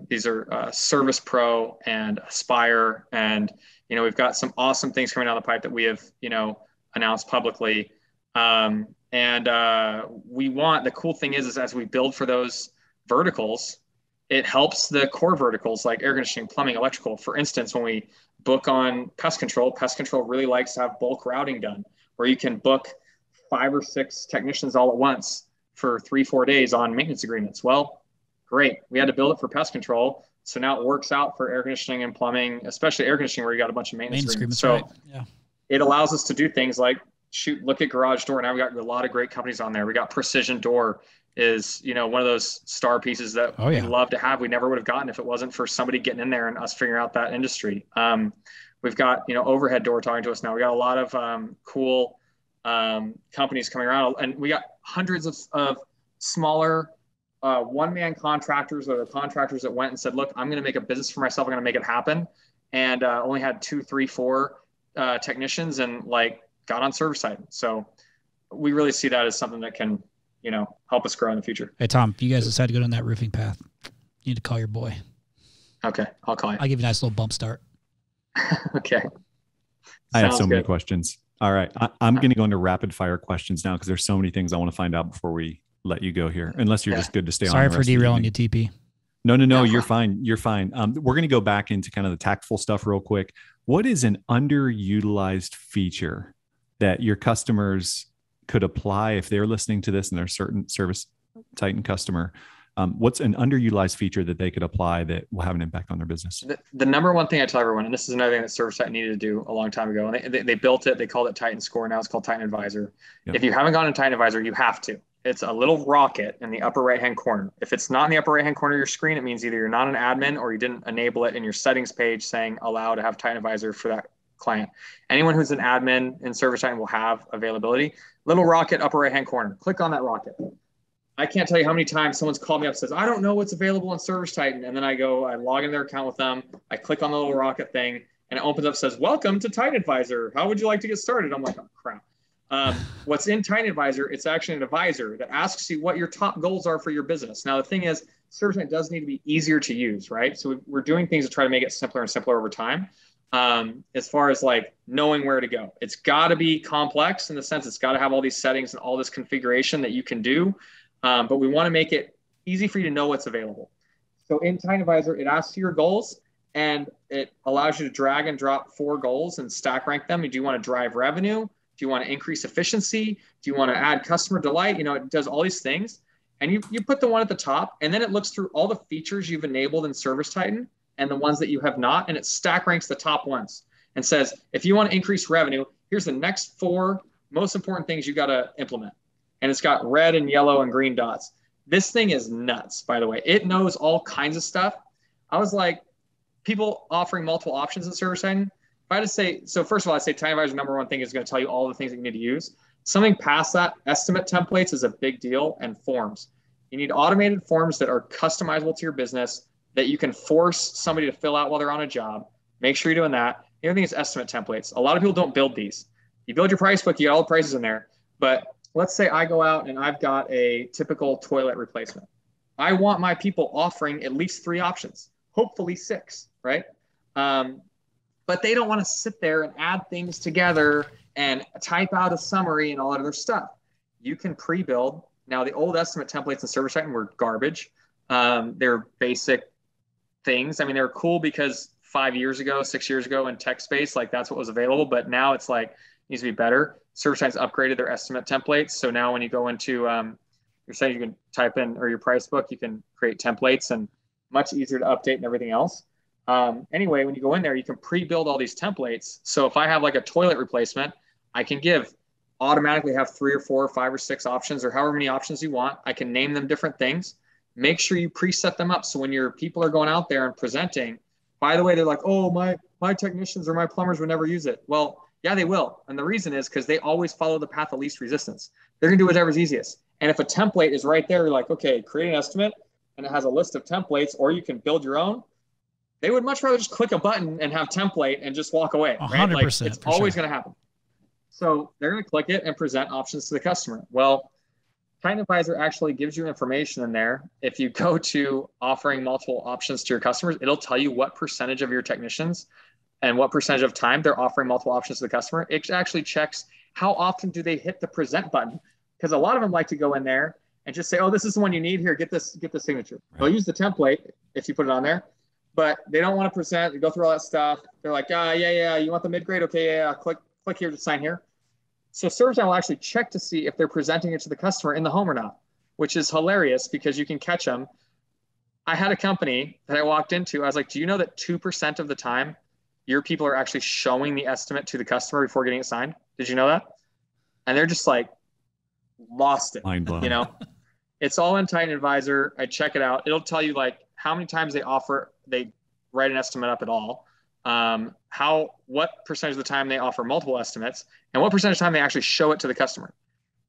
These are Service Pro and Aspire, and we've got some awesome things coming down the pipe that we have announced publicly. The cool thing is as we build for those verticals, it helps the core verticals like air conditioning, plumbing, electrical. For instance, when we book on pest control really likes to have bulk routing done, where you can book 5 or 6 technicians all at once for 3-4 days on maintenance agreements. Well, great. We had to build it for pest control. So now it works out for air conditioning and plumbing, especially air conditioning, where you got a bunch of maintenance agreements. So right. Yeah. It allows us to do things like look at garage door. Now we got a lot of great companies on there. We got Precision Door is, one of those star pieces that we love to have. We never would have gotten if it wasn't for somebody getting in there and us figuring out that industry. We've got, Overhead Door talking to us now. We got a lot of cool companies coming around, and we got hundreds of smaller one-man contractors, or the contractors that went and said, look, I'm going to make a business for myself. I'm going to make it happen. And only had 2, 3, 4 technicians and got on ServiceTitan. So we really see that as something that can, help us grow in the future. Hey, Tom, if you guys decide to go down that roofing path, you need to call your boy. Okay. I'll call you. I'll give you a nice little bump start. Okay. I have so many questions. All right. I'm going to go into rapid fire questions now, because there's so many things I want to find out before we let you go here, unless you're just good to stay on. Sorry for derailing you, TP. No, you're fine. You're fine. We're going to go back into kind of the tactful stuff real quick. What is an underutilized feature that your customers could apply if they're listening to this and they're a certain ServiceTitan customer? What's an underutilized feature that they could apply that will have an impact on their business? The number one thing I tell everyone, and this is another thing that ServiceTitan needed to do a long time ago, and they built it, they called it Titan Score. Now it's called Titan Advisor. Yep. If you haven't gone to Titan Advisor, you have to. It's a little rocket in the upper right-hand corner. If it's not in the upper right-hand corner of your screen, it means either you're not an admin or you didn't enable it in your settings page saying allow to have Titan Advisor for that client. Anyone who's an admin in ServiceTitan will have availability. Little rocket, upper right-hand corner. Click on that rocket. I can't tell you how many times someone's called me up and says, I don't know what's available in ServiceTitan. And then I log in their account with them. I click on the little rocket thing and it opens up, says, welcome to Titan Advisor. How would you like to get started? I'm like, oh, crap. What's in Titan Advisor, it's actually an advisor that asks you what your top goals are for your business. Now, the thing is, ServiceTitan does need to be easier to use, right? So we're doing things to try to make it simpler and simpler over time. As far as knowing where to go, it's got to be complex in the sense it's got to have all these settings and all this configuration that you can do. But we want to make it easy for you to know what's available. So in Titan Advisor, it asks you your goals and it allows you to drag and drop 4 goals and stack rank them. Do you want to drive revenue? Do you want to increase efficiency? Do you want to add customer delight? It does all these things. And you put the one at the top, and then it looks through all the features you've enabled in ServiceTitan and the ones that you have not, and it stack ranks the top ones. and says, if you want to increase revenue, here's the next 4 most important things you got to implement. And it's got red and yellow and green dots. This thing is nuts, by the way. It knows all kinds of stuff. I was like, people offering multiple options in server side. If I had to say, so first of all, I'd say Titan Advisor's number 1 thing is going to tell you all the things that you need to use. Something past that, estimate templates is a big deal, and forms. You need automated forms that are customizable to your business that you can force somebody to fill out while they're on a job. Make sure you're doing that. The other thing is estimate templates. A lot of people don't build these. You build your price book, you got all the prices in there. But let's say I go out and I've got a typical toilet replacement. I want my people offering at least 3 options, hopefully 6, right? But they don't want to sit there and add things together and type out a summary and all that other stuff. You can pre-build. Now, the old estimate templates in server side were garbage. They're basic things. I mean, they were cool because 5 years ago, 6 years ago in tech space, like that's what was available. But now it's like, needs to be better. ServiceTime's upgraded their estimate templates. So now when you go into your site, you can type in, or your price book, you can create templates, and much easier to update and everything else. Anyway, when you go in there, you can pre-build all these templates. So if I have like a toilet replacement, I can automatically have 3 or 4 or 5 or 6 options, or however many options you want. I can name them different things. Make sure you preset them up. So when your people are going out there and presenting, by the way, they're like, oh, my technicians or my plumbers would never use it. Well, yeah, they will. And the reason is because they always follow the path of least resistance. They're going to do whatever's easiest. And if a template is right there, you're like, okay, create an estimate, and it has a list of templates, or you can build your own. They would much rather just click a button and have template and just walk away. 100%. Right? Like, it's always going to happen. So they're going to click it and present options to the customer. Well, Titan Advisor actually gives you information in there. If you go to offering multiple options to your customers, it'll tell you what percentage of your technicians and what percentage of time they're offering multiple options to the customer. It actually checks how often do they hit the present button, because a lot of them like to go in there and just say, oh, this is the one you need. Here, get the signature. Right. They'll use the template if you put it on there, but they don't want to present. They go through all that stuff. They're like, yeah, you want the mid-grade? Okay, yeah, click here to sign here. So ServiceTime will actually check to see if they're presenting it to the customer in the home or not, which is hilarious because you can catch them. I had a company that I walked into. I was like, do you know that 2% of the time your people are actually showing the estimate to the customer before getting it signed? Did you know that? And they're just like lost it. Mind blown. You know, it's all in Titan Advisor. I check it out. It'll tell you like how many times they write an estimate up at all. What percentage of the time they offer multiple estimates, and what percentage of the time they actually show it to the customer.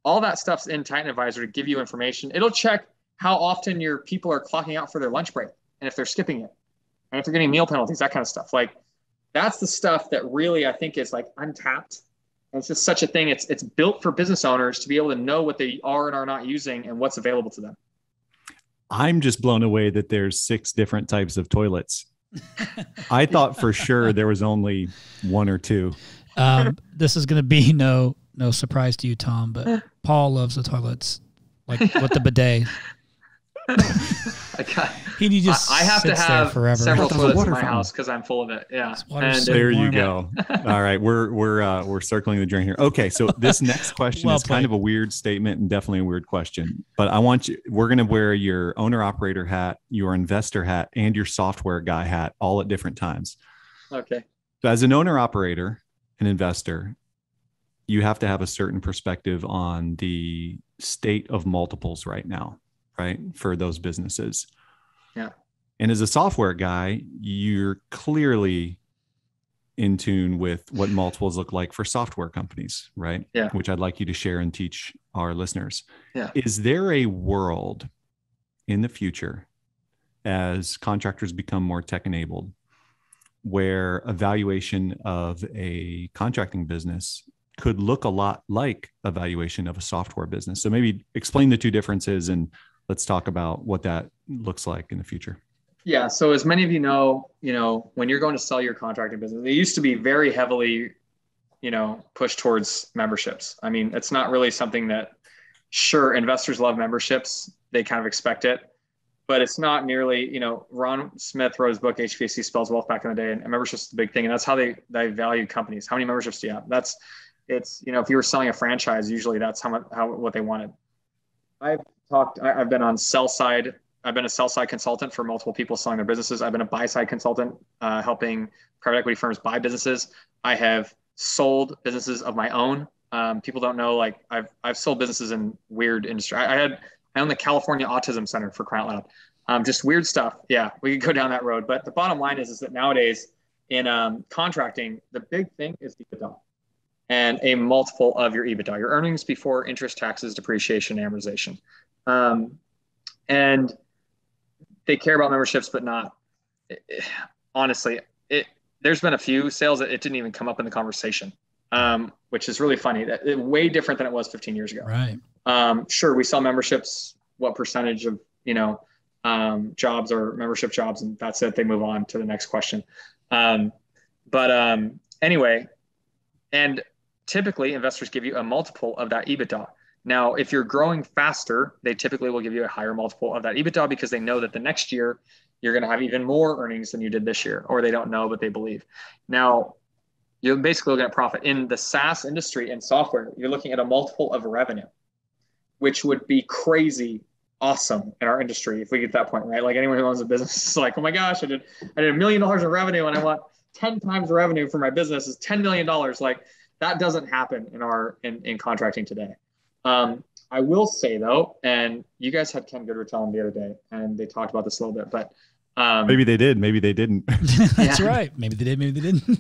All that stuff's in Titan Advisor to give you information. It'll check how often your people are clocking out for their lunch break, and if they're skipping it, and if they're getting meal penalties, that kind of stuff. Like, that's the stuff that really I think is like untapped. And it's just such a thing. It's built for business owners to be able to know what they are and are not using and what's available to them. I'm just blown away that there's 6 different types of toilets. I thought for sure there was only 1 or 2. This is going to be no surprise to you, Tom, but Paul loves the toilets, like with the bidet. He just I have to have several toilets in my house because I'm full of it. Yeah, and there you go. All right, we're circling the drain here. Okay, so this next question is kind of a weird statement and definitely a weird question, but we're going to wear your owner operator hat, your investor hat, and your software guy hat all at different times. Okay. So as an owner operator, an investor, you have to have a certain perspective on the state of multiples right now, right? For those businesses. Yeah. And as a software guy, you're clearly in tune with what multiples look like for software companies, right? Yeah. Which I'd like you to share and teach our listeners. Yeah. Is there a world in the future as contractors become more tech enabled where a valuation of a contracting business could look a lot like a valuation of a software business? So maybe explain the 2 differences and let's talk about what that looks like in the future. Yeah. So as many of you know, when you're going to sell your contracting business, it used to be very heavily, pushed towards memberships. I mean, it's not really something that, sure, investors love memberships. They kind of expect it, but it's not nearly, Ron Smith wrote his book, HVAC Spells Wealth, back in the day, and memberships is the big thing. And that's how they value companies. How many memberships do you have? If you were selling a franchise, usually that's what they wanted. I've been on sell side. I've been a sell side consultant for multiple people selling their businesses. I've been a buy side consultant, helping private equity firms buy businesses. I have sold businesses of my own. People don't know, like I've sold businesses in weird industry. I own the California Autism Center, for crying out loud. Just weird stuff. Yeah, we could go down that road. But the bottom line is that nowadays in contracting, the big thing is EBITDA and a multiple of your EBITDA, your earnings before interest, taxes, depreciation, amortization. And they care about memberships, but not, honestly, there's been a few sales that it didn't even come up in the conversation, which is really funny. Way different than it was 15 years ago. Right. Sure, we sell memberships. What percentage of jobs are membership jobs, and that's it. They move on to the next question. Anyway, and typically investors give you a multiple of that EBITDA. Now, if you're growing faster, they typically will give you a higher multiple of that EBITDA because they know that the next year you're going to have even more earnings than you did this year, or they don't know, but they believe. Now, you're basically looking at profit. In the SaaS industry and software, you're looking at a multiple of revenue, which would be crazy awesome in our industry if we get to that point, right? Like anyone who owns a business is like, oh my gosh, I did $1 million in revenue and I want 10 times the revenue for my business is $10 million. Like that doesn't happen in contracting today. I will say though, and you guys had Ken Goodrich on the other day and they talked about this a little bit, but maybe they did, maybe they didn't. That's right. Maybe they did, maybe they didn't.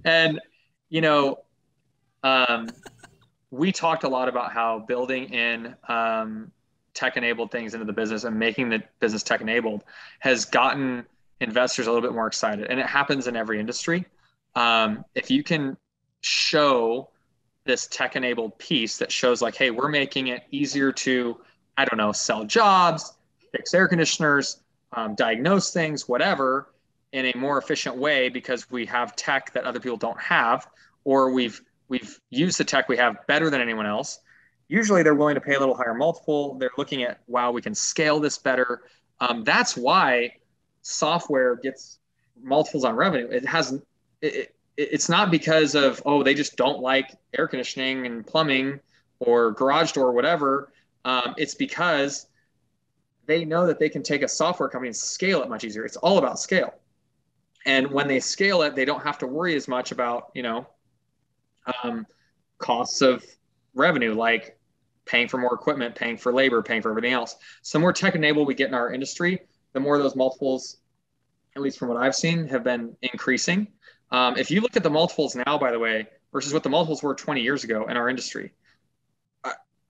And, we talked a lot about how building in tech-enabled things into the business and making the business tech-enabled has gotten investors a little bit more excited. And it happens in every industry. If you can show this tech-enabled piece that shows like, hey, we're making it easier to, I don't know, sell jobs, fix air conditioners, diagnose things, whatever, in a more efficient way because we have tech that other people don't have, or we've used the tech we have better than anyone else. Usually they're willing to pay a little higher multiple. They're looking at, wow, we can scale this better. That's why software gets multiples on revenue. It's not because of, oh, they just don't like air conditioning and plumbing or garage door or whatever. It's because they know that they can take a software company and scale it much easier. It's all about scale. And when they scale it, they don't have to worry as much about, costs of revenue, like paying for more equipment, paying for labor, paying for everything else. So the more tech-enabled we get in our industry, the more those multiples, at least from what I've seen, have been increasing. If you look at the multiples now, by the way, versus what the multiples were 20 years ago in our industry,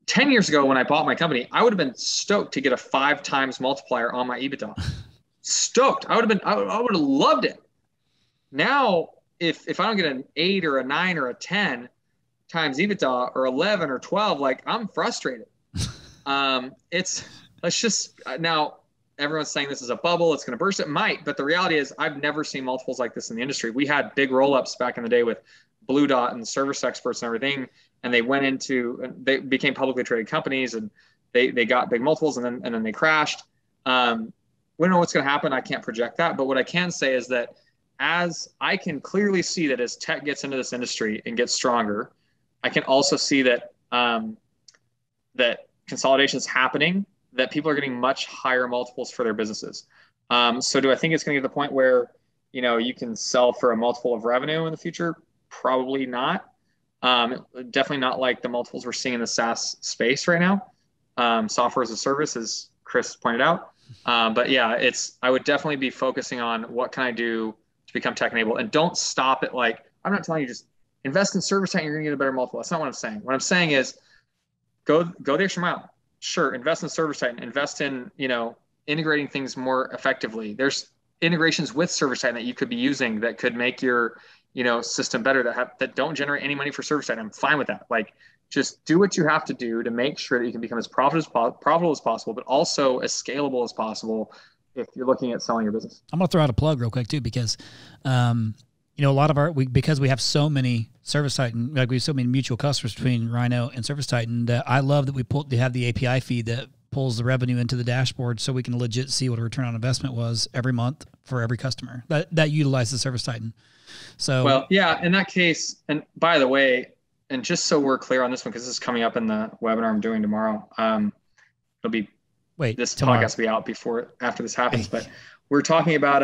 10 years ago when I bought my company, I would have been stoked to get a 5 times multiplier on my EBITDA. Stoked. I would have loved it. Now, if I don't get an 8 or a 9 or a 10 times EBITDA or 11 or 12, like I'm frustrated. Now everyone's saying this is a bubble. It's going to burst. It might, but the reality is I've never seen multiples like this in the industry. We had big roll-ups back in the day with Blue Dot and service experts and everything. And they became publicly traded companies and they got big multiples and then they crashed. We don't know what's going to happen. I can't project that. But what I can say is that as I can clearly see that as tech gets into this industry and gets stronger, I can also see that that consolidation is happening, that people are getting much higher multiples for their businesses. So do I think it's going to get to the point where, you can sell for a multiple of revenue in the future? Probably not. Definitely not like the multiples we're seeing in the SaaS space right now. Software as a service, as Chris pointed out. But yeah, I would definitely be focusing on what can I do to become tech-enabled, and don't stop at like, I'm not telling you just invest in ServiceTitan, you're going to get a better multiple. That's not what I'm saying. What I'm saying is go the extra mile. Sure, invest in ServiceTitan, invest in, integrating things more effectively. There's integrations with ServiceTitan that you could be using that could make your, system better that don't generate any money for ServiceTitan. I'm fine with that. Like, just do what you have to do to make sure that you can become as profitable as possible, but also as scalable as possible if you're looking at selling your business. I'm going to throw out a plug real quick too, because, a lot of because we have so many ServiceTitan, like we have so many mutual customers between Rhino and ServiceTitan, that I love that they have the API feed that pulls the revenue into the dashboard so we can legit see what a return on investment was every month for every customer that utilizes ServiceTitan. So, well, yeah, in that case, and by the way, and just so we're clear on this one, because this is coming up in the webinar I'm doing tomorrow. It'll be this tomorrow. Podcast will be out after this happens, but we're talking about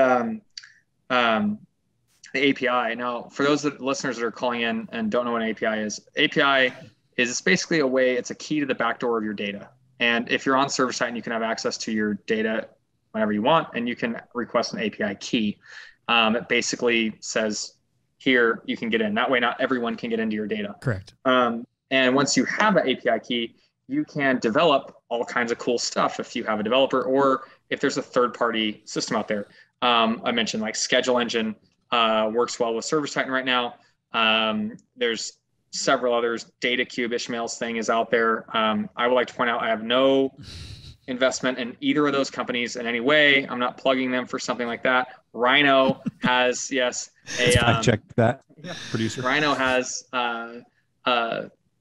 the API. Now, for those listeners that are calling in and don't know what an API is basically a way, it's a key to the back door of your data. And if you're on ServiceTitan, you can have access to your data whenever you want, and you can request an API key. It basically says, here, you can get in. That way, not everyone can get into your data. Correct. And once you have an API key, you can develop all kinds of cool stuff if you have a developer, or if there's a third-party system out there. I mentioned like Schedule Engine works well with ServiceTitan right now. There's several others. DataCube, Ishmael's thing is out there. I would like to point out I have no investment in either of those companies in any way. I'm not plugging them for something like that. Rhino has, yes, I checked that, producer. Rhino has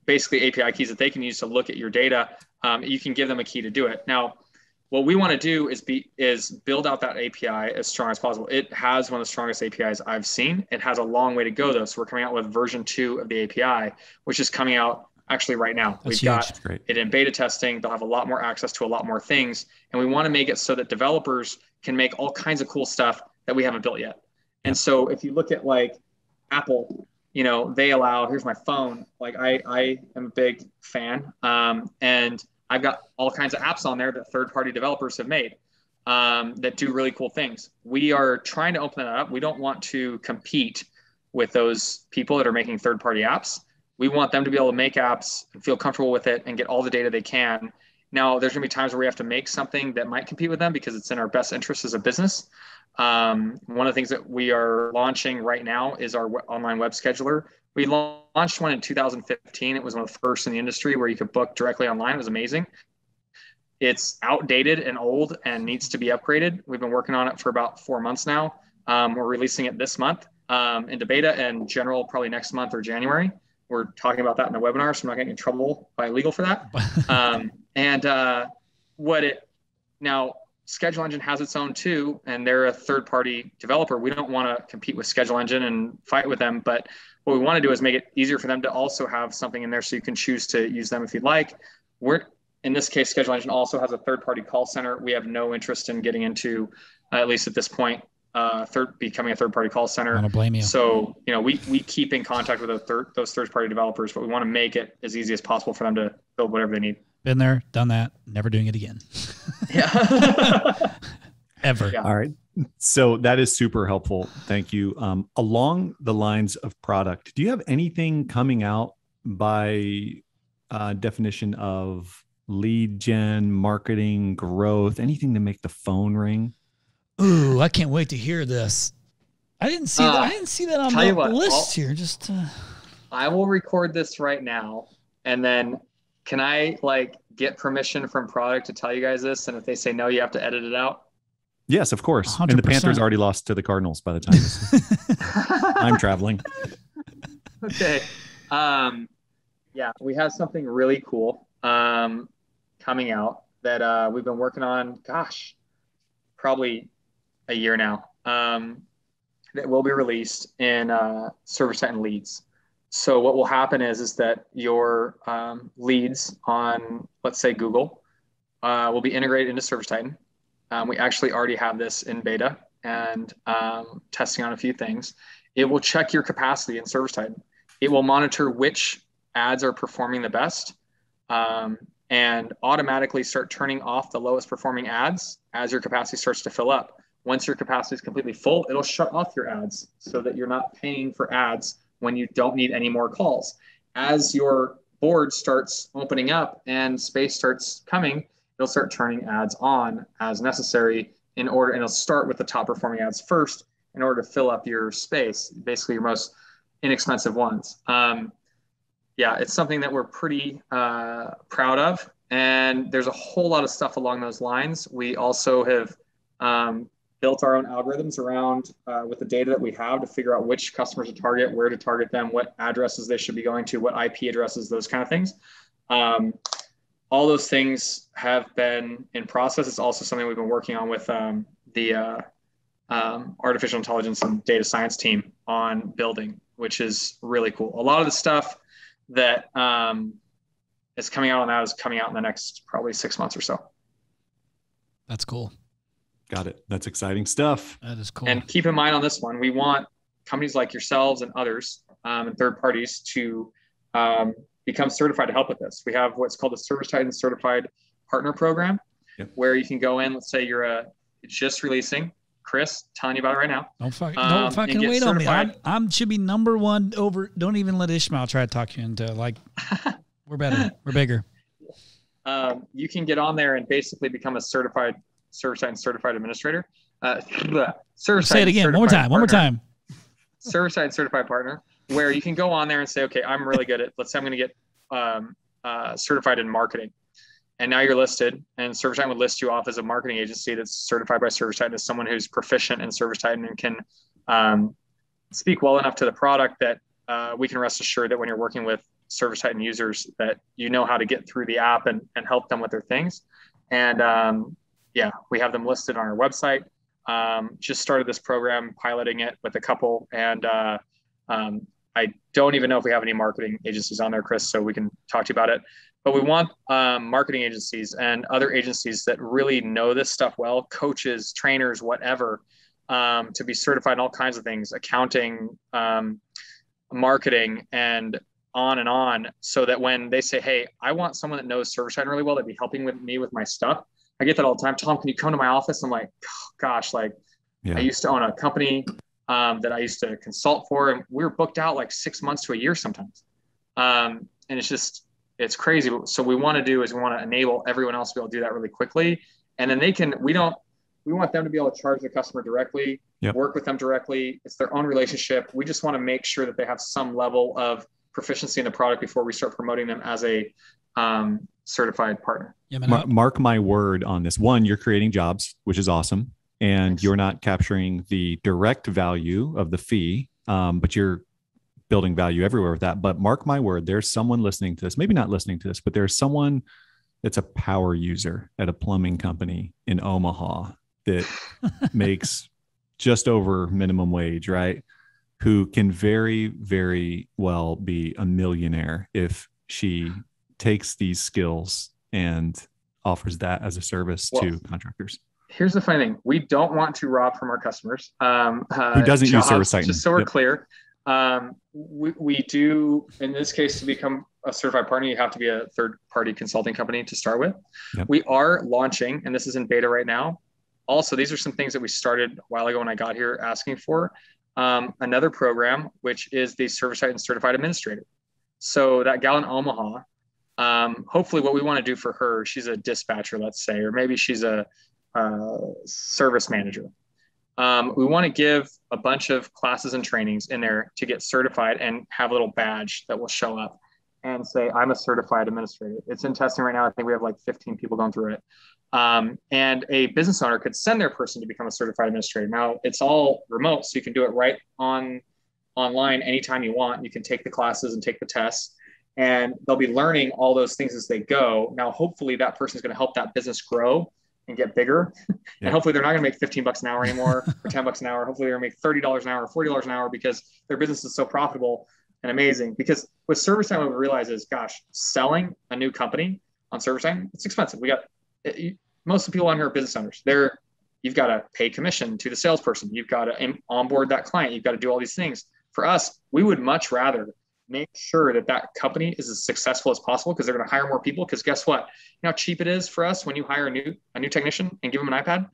basically API keys that they can use to look at your data. You can give them a key to do it. Now, what we want to do is build out that API as strong as possible. It has one of the strongest APIs I've seen. It has a long way to go though. So we're coming out with version 2 of the API, which is coming out actually right now. That's We've huge. got Great. it in beta testing. They'll have a lot more access to a lot more things. And we want to make it so that developers can make all kinds of cool stuff that we haven't built yet. And so if you look at like Apple, they allow, here's my phone. Like I am a big fan. And I've got all kinds of apps on there that third-party developers have made that do really cool things. We are trying to open that up. We don't want to compete with those people that are making third-party apps. We want them to be able to make apps and feel comfortable with it and get all the data they can. Now, there's going to be times where we have to make something that might compete with them because it's in our best interest as a business. One of the things that we are launching right now is our online web scheduler. We launched one in 2015. It was one of the first in the industry where you could book directly online. It was amazing. It's outdated and old and needs to be upgraded. We've been working on it for about 4 months now. We're releasing it this month into beta and general probably next month or January. We're talking about that in the webinar, so I'm not getting in trouble by legal for that. Now, Schedule Engine has its own too, and they're a third-party developer. We don't want to compete with Schedule Engine and fight with them, but what we want to do is make it easier for them to also have something in there so you can choose to use them if you'd like. In this case, Schedule Engine also has a third-party call center. We have no interest in getting into, at least at this point, becoming a third-party call center. I don't blame you. So, we keep in contact with those third-party developers, but we want to make it as easy as possible for them to build whatever they need. Been there, done that, never doing it again. Yeah. Ever. Yeah. All right. So that is super helpful. Thank you. Along the lines of product, do you have anything coming out by definition of lead gen, marketing, growth, anything to make the phone ring? Ooh, I can't wait to hear this. I didn't see that. I didn't see that on the list here. I will record this right now, and then can I get permission from product to tell you guys this? And if they say no, you have to edit it out. Yes, of course. 100%. And the Panthers already lost to the Cardinals by the time I'm traveling. Okay. Yeah, we have something really cool coming out that we've been working on, probably a year now, that will be released in ServiceTitan Leads. So what will happen is that your leads on, let's say, Google will be integrated into ServiceTitan. We actually already have this in beta and testing on a few things. It will check your capacity in ServiceTitan. It will monitor which ads are performing the best and automatically start turning off the lowest performing ads as your capacity starts to fill up. Once your capacity is completely full, it'll shut off your ads so that you're not paying for ads when you don't need any more calls. As your board starts opening up and space starts coming, it'll start turning ads on as necessary and it'll start with the top performing ads first in order to fill up your space, basically your most inexpensive ones. Yeah, it's something that we're pretty proud of. And there's a whole lot of stuff along those lines. We also have built our own algorithms around with the data that we have to figure out which customers to target, where to target them, what addresses they should be going to, what IP addresses, those kind of things. All those things have been in process. It's also something we've been working on with the artificial intelligence and data science team on building, which is really cool. A lot of the stuff that is coming out on that is coming out in the next probably 6 months or so. That's cool. Got it. That's exciting stuff. That is cool. And keep in mind on this one, we want companies like yourselves and others and third parties to become certified to help with this. We have what's called the ServiceTitan Certified Partner Program, where you can go in. Let's say you're just releasing. Chris, telling you about it right now. Don't fucking wait on me. I'm should be number one over. Don't even let Ishmael try to talk you into like. We're better. We're bigger. You can get on there and basically become a certified ServiceTitan certified administrator. Say it again. One more time. ServiceTitan certified partner, where you can go on there and say, okay, I'm really good at. Let's say I'm going to get certified in marketing. And now you're listed, and ServiceTitan would list you off as a marketing agency that's certified by ServiceTitan as someone who's proficient in ServiceTitan and can speak well enough to the product that we can rest assured that when you're working with ServiceTitan users that you know how to get through the app and help them with their things. And we have them listed on our website. Just started this program, piloting it with a couple, and I don't even know if we have any marketing agencies on there, Chris, so we can talk to you about it. But we want marketing agencies and other agencies that really know this stuff well, coaches, trainers, whatever, to be certified in all kinds of things, accounting, marketing, and on, so that when they say, hey, I want someone that knows ServiceTitan really well, that'd be helping me with my stuff. I get that all the time. Tom, can you come to my office? I'm like, oh, gosh, I used to own a company that I used to consult for, and we were booked out like 6 months to a year sometimes. And it's crazy. So what we want to do is we want to enable everyone else to be able to do that really quickly. And then we want them to be able to charge the customer directly, work with them directly. It's their own relationship. We just want to make sure that they have some level of proficiency in the product before we start promoting them as a certified partner. Mark my word on this. One, you're creating jobs, which is awesome. And you're not capturing the direct value of the fee, but you're building value everywhere with that. But mark my word, there's someone listening to this, maybe not listening to this, but there's someone that's a power user at a plumbing company in Omaha that makes just over minimum wage, right? Who can very, very well be a millionaire if she takes these skills and offers that as a service to contractors. Here's the funny thing. We don't want to rob from our customers. Who doesn't use ServiceTitan? Just so we're clear. We do, in this case, to become a certified partner, you have to be a third-party consulting company to start with. We are launching, and this is in beta right now. Also, these are some things that we started a while ago when I got here asking for. Another program, which is the ServiceTitan Certified Administrator. So that gal in Omaha, hopefully what we want to do for her, she's a dispatcher, let's say, or maybe she's a service manager. We want to give a bunch of classes and trainings in there to get certified and have a little badge that will show up and say, I'm a certified administrator. It's in testing right now. I think we have like 15 people going through it. And a business owner could send their person to become a certified administrator. Now it's all remote, so you can do it right online anytime you want. You can take the classes and take the tests, and they'll be learning all those things as they go. Now, hopefully that person is going to help that business grow and get bigger. And hopefully they're not going to make $15 an hour anymore or $10 an hour. Hopefully they're going to make $30 an hour or $40 an hour because their business is so profitable and amazing. Because with ServiceTitan, what we realize is, gosh, selling a new company on ServiceTitan, it's expensive. Most of the people on here are business owners. You've got to pay commission to the salesperson. You've got to onboard that client. You've got to do all these things. For us, we would much rather make sure that company is as successful as possible, because they're going to hire more people. Because guess what? You know how cheap it is for us when you hire a new technician and give them an iPad?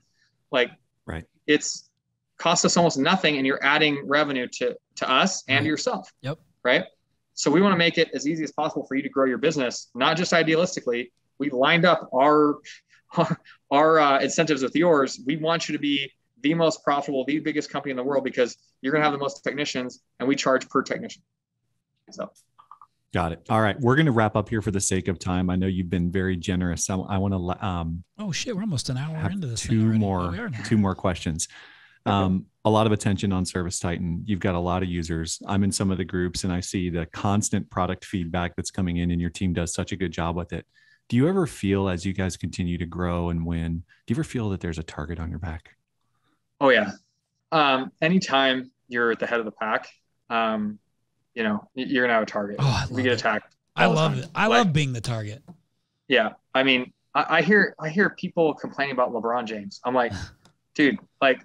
It's costs us almost nothing, and you're adding revenue to us and yourself. Right. So we want to make it as easy as possible for you to grow your business, not just idealistically. We've lined up our incentives with yours. We want you to be the most profitable, the biggest company in the world, because you're going to have the most technicians, and we charge per technician. So, got it. All right, we're going to wrap up here for the sake of time. I know you've been very generous. I want to. Oh shit, we're almost an hour into this. Two more questions. A lot of attention on ServiceTitan. You've got a lot of users. I'm in some of the groups, and I see the constant product feedback that's coming in, and your team does such a good job with it. Do you ever feel, as you guys continue to grow and win, do you ever feel that there's a target on your back? Oh yeah. Anytime you're at the head of the pack, you're gonna have a target. We get attacked. I love it. I love being the target. Yeah. I mean, I hear people complaining about LeBron James. I'm like, dude,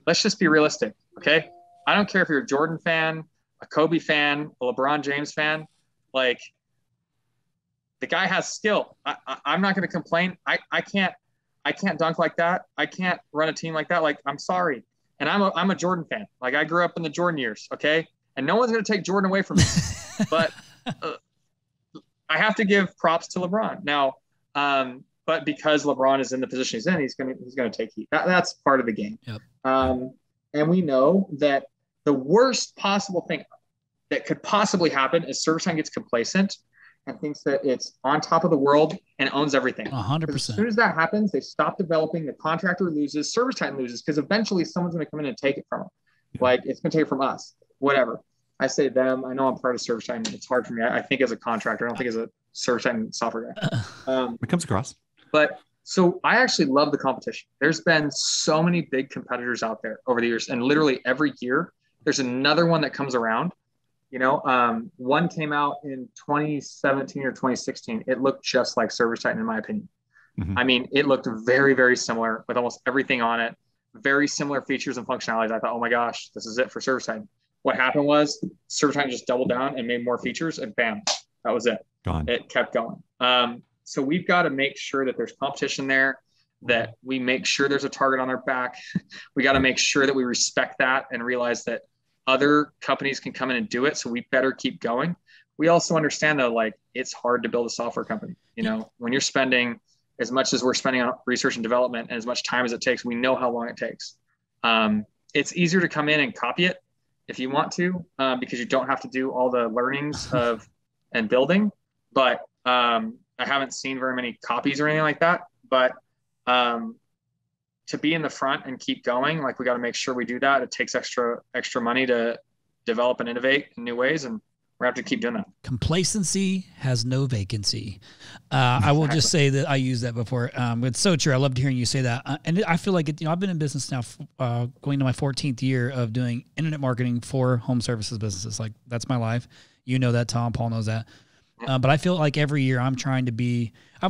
let's just be realistic. Okay. I don't care if you're a Jordan fan, a Kobe fan, a LeBron James fan, like the guy has skill. I'm not going to complain. I can't dunk like that. I can't run a team like that. Like, I'm sorry. And I'm a Jordan fan. Like, I grew up in the Jordan years. Okay. And no one's going to take Jordan away from me, but I have to give props to LeBron now. But because LeBron is in the position he's in, he's going to take heat. That's part of the game. Yep. And we know that the worst possible thing that could possibly happen is ServiceTitan gets complacent and thinks that it's on top of the world and owns everything. 100%. As soon as that happens, they stop developing. The contractor loses. ServiceTitan loses because eventually someone's going to come in and take it from them. Like, it's going to take it from us. Whatever. I say them. I know I'm part of ServiceTitan. It's hard for me. I think as a contractor. I don't think as a ServiceTitan software guy. It comes across. But so I actually love the competition. There's been so many big competitors out there over the years, and literally every year there's another one that comes around. You know, one came out in 2017 or 2016. It looked just like ServiceTitan, in my opinion. Mm-hmm. I mean, it looked very, very similar with almost everything on it. Very similar features and functionalities. I thought, oh my gosh, this is it for ServiceTitan. What happened was ServiceTitan just doubled down and made more features, and bam, that was it. Gone. It kept going. So we've got to make sure that there's competition there, that we make sure there's a target on their back. We got to make sure that we respect that and realize that other companies can come in and do it. So we better keep going. We also understand though, like, it's hard to build a software company. You know, when you're spending as much as we're spending on research and development and as much time as it takes, we know how long it takes. It's easier to come in and copy it if you want to, because you don't have to do all the learnings and building. But I haven't seen very many copies or anything like that. But to be in the front and keep going, like, we got to make sure we do that. It takes extra money to develop and innovate in new ways, and we're going to have to keep doing that. Complacency has no vacancy. I will just say that I used that before. It's so true. I loved hearing you say that. And I feel like, I've been in business now, going to my 14th year of doing internet marketing for home services businesses. Like, that's my life. You know that, Tom. Paul knows that. But I feel like every year I've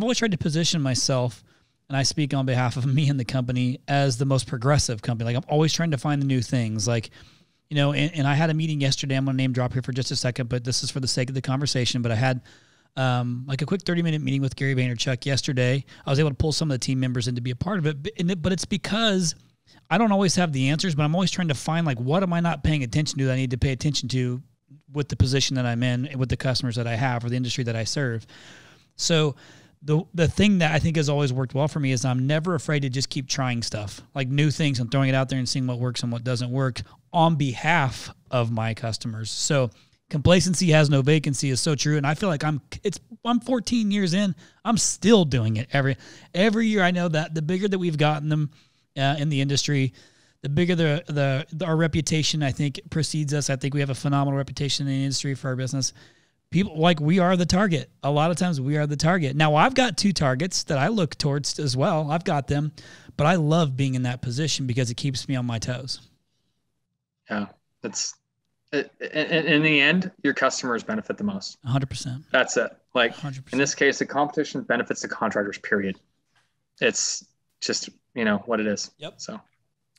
always tried to position myself, and I speak on behalf of me and the company, as the most progressive company. Like, I'm always trying to find the new things. Like, you know, and I had a meeting yesterday. I'm going to name drop here for just a second, but this is for the sake of the conversation. But I had like a quick 30-minute meeting with Gary Vaynerchuk yesterday. I was able to pull some of the team members in to be a part of it. But it's because I don't always have the answers, but I'm always trying to find, like, what am I not paying attention to that I need to pay attention to with the position that I'm in and with the customers that I have or the industry that I serve. So the thing that I think has always worked well for me is I'm never afraid to just keep trying stuff, like new things, and throwing it out there and seeing what works and what doesn't work on behalf of my customers. So complacency has no vacancy is so true. And I feel like I'm 14 years in, I'm still doing it every year. I know that the bigger that we've gotten them in the industry, the bigger our reputation, I think, precedes us. I think we have a phenomenal reputation in the industry for our business. People, like, we are the target. A lot of times we are the target. Now, I've got two targets that I look towards as well. I've got them, but I love being in that position because it keeps me on my toes. Yeah, that's it. In the end, your customers benefit the most. 100%. That's it. Like, 100%. In this case, the competition benefits the contractors, period. It's just, what it is. Yep. So.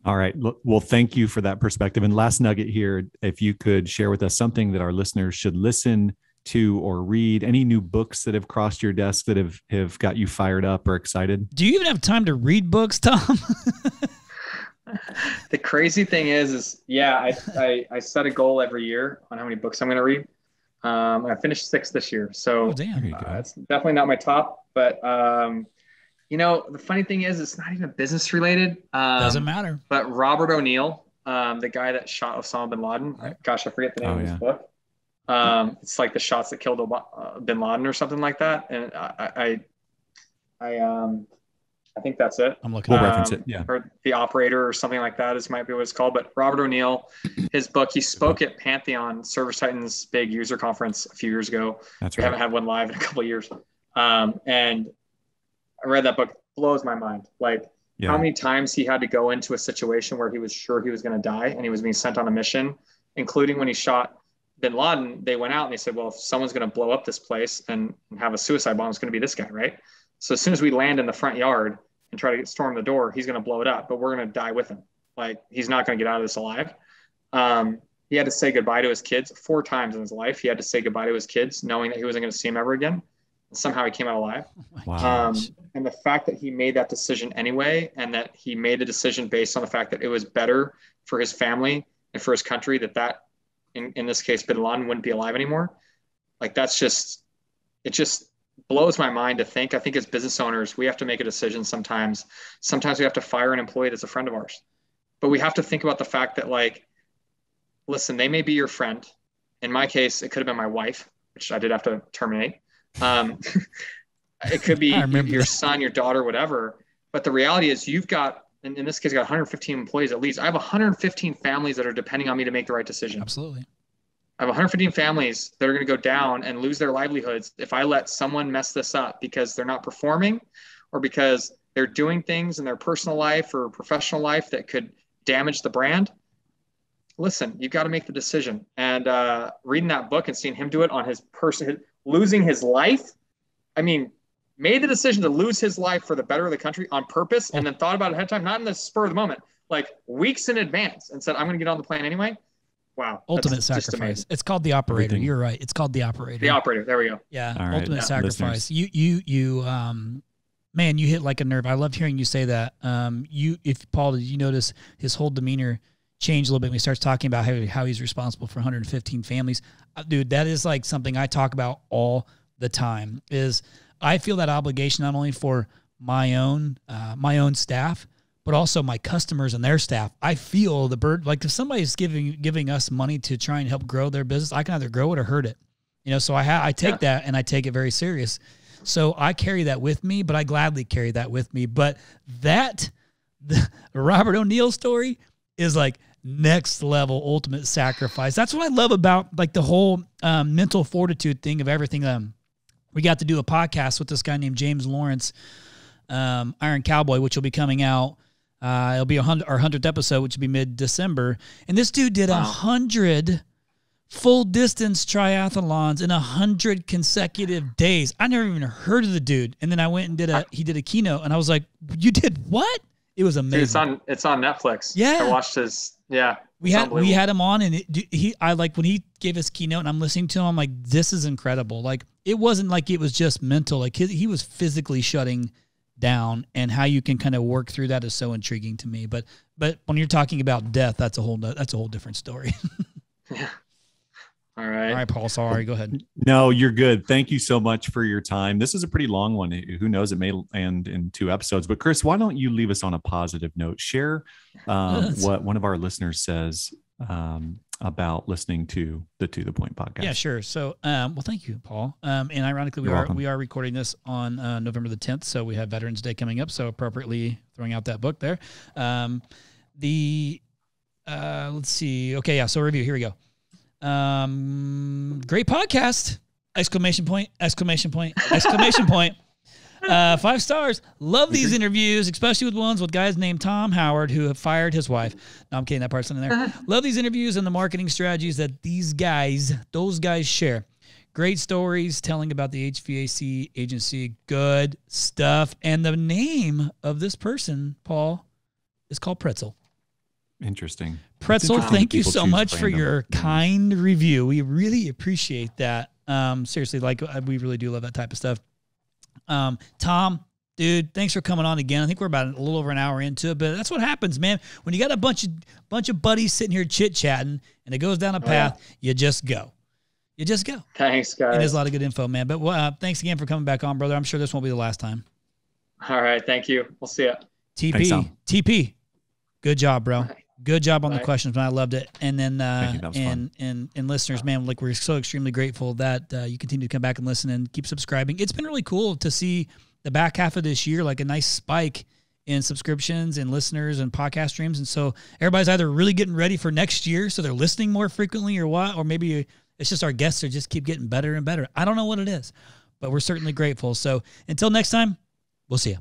All right. Well, thank you for that perspective. And last nugget here, if you could share with us something that our listeners should listen to or read, any new books that have crossed your desk that have got you fired up or excited? Do you even have time to read books, Tom? The crazy thing is I set a goal every year on how many books I'm going to read. I finished 6 this year. So it's definitely not my top, but the funny thing is, it's not even business related. Doesn't matter. But Robert O'Neill, the guy that shot Osama bin Laden, gosh, I forget the name of his book. It's like the shots that killed bin Laden or something like that. And I think that's it. I'm looking. We'll reference it. Yeah. Or The Operator or something like that might be what it's called. But Robert O'Neill, his book, he spoke at Pantheon, ServiceTitan's big user conference a few years ago. That's we haven't had one live in a couple of years. And I read that book, blows my mind. Like, how many times he had to go into a situation where he was sure he was going to die and he was being sent on a mission, including when he shot bin Laden. They went out and they said, well, if someone's going to blow up this place and have a suicide bomb, it's going to be this guy, right? So as soon as we land in the front yard and try to storm the door, he's going to blow it up, but we're going to die with him. Like, he's not going to get out of this alive. He had to say goodbye to his kids 4 times in his life. He had to say goodbye to his kids, knowing that he wasn't going to see them ever again. And somehow he came out alive. Wow. And the fact that he made that decision anyway, and that he made the decision based on the fact that it was better for his family and for his country that in this case, bin Laden wouldn't be alive anymore. Like, it just blows my mind to think. I think as business owners, we have to make a decision sometimes. Sometimes we have to fire an employee that's a friend of ours. But we have to think about the fact that, like, listen, they may be your friend. In my case, it could have been my wife, which I did have to terminate. It could be your son, your daughter, whatever. But the reality is you've got, in this case, got 115 employees at least. I have 115 families that are depending on me to make the right decision. Absolutely. I have 115 families that are going to go down and lose their livelihoods if I let someone mess this up because they're not performing or because they're doing things in their personal life or professional life that could damage the brand. Listen, you've got to make the decision. And reading that book and seeing him do it on his person, losing his life. I mean, made the decision to lose his life for the better of the country on purpose, and then thought about it ahead of time, not in the spur of the moment, like weeks in advance, and said, I'm going to get on the plane anyway. Wow. Ultimate sacrifice. It's called The Operator. Everything. You're right. It's called The Operator. The Operator. There we go. Yeah. All right. Ultimate sacrifice. Listeners. Man, you hit like a nerve. I loved hearing you say that. If Paul, did you notice his whole demeanor change a little bit when he starts talking about how he's responsible for 115 families? Dude, that is like something I talk about all the time. Is I feel that obligation not only for my own staff, but also my customers and their staff. I feel the burden. Like if somebody's giving us money to try and help grow their business, I can either grow it or hurt it. So I take that and I take it very serious. So I carry that with me, but I gladly carry that with me. But the Robert O'Neill story is like next level ultimate sacrifice. That's what I love about like the whole mental fortitude thing of everything. We got to do a podcast with this guy named James Lawrence, Iron Cowboy, which will be coming out. It'll be our 100th episode, which will be mid-December. And this dude did 100 full distance triathlons in 100 consecutive days. I never even heard of the dude. And then I went and he did a keynote, and I was like, you did what? It was amazing. Dude, it's on Netflix. Yeah. I watched his, yeah. We had him on, and I like when he gave his keynote and I'm listening to him, I'm like, this is incredible. Like it wasn't like it was just mental. Like he was physically shutting down, and how you can kind of work through that is so intriguing to me. But when you're talking about death, that's a whole different story. Yeah. All right, Paul. Sorry, go ahead. No, you're good. Thank you so much for your time. This is a pretty long one. Who knows? It may end in 2 episodes. But Chris, why don't you leave us on a positive note? Share what one of our listeners says about listening to the To The Point podcast. Yeah, sure. So, well, thank you, Paul. And ironically, we are recording this on November the 10th. So we have Veterans Day coming up. So appropriately throwing out that book there. Let's see. Okay, yeah. So review. Here we go. Great podcast! Exclamation point! 5 stars. Love these interviews, especially with ones with guys named Tom Howard who have fired his wife. No, I'm kidding. That part's in there. Love these interviews and the marketing strategies that those guys share. Great stories telling about the HVAC agency. Good stuff. And the name of this person, Paul, is called Pretzel. Interesting. Pretzel, thank you so much for your kind review. We really appreciate that. Seriously, like we really do love that type of stuff. Tom, dude, thanks for coming on again. I think we're about a little over an hour into it, but that's what happens, man. When you got a bunch of buddies sitting here chit-chatting and it goes down a path, you just go. Thanks, guys. It is a lot of good info, man. But thanks again for coming back on, brother. I'm sure this won't be the last time. All right. Thank you. We'll see you. TP. Good job, bro. Bye. Good job on Bye. the questions, man. I loved it. And then fun. and listeners, man, like we're so extremely grateful that you continue to come back and listen and keep subscribing. It's been really cool to see the back half of this year, like a nice spike in subscriptions and listeners and podcast streams. And so everybody's either really getting ready for next year, so they're listening more frequently, or what, or maybe it's just our guests are just keep getting better and better. I don't know what it is, but we're certainly grateful. So until next time, we'll see you.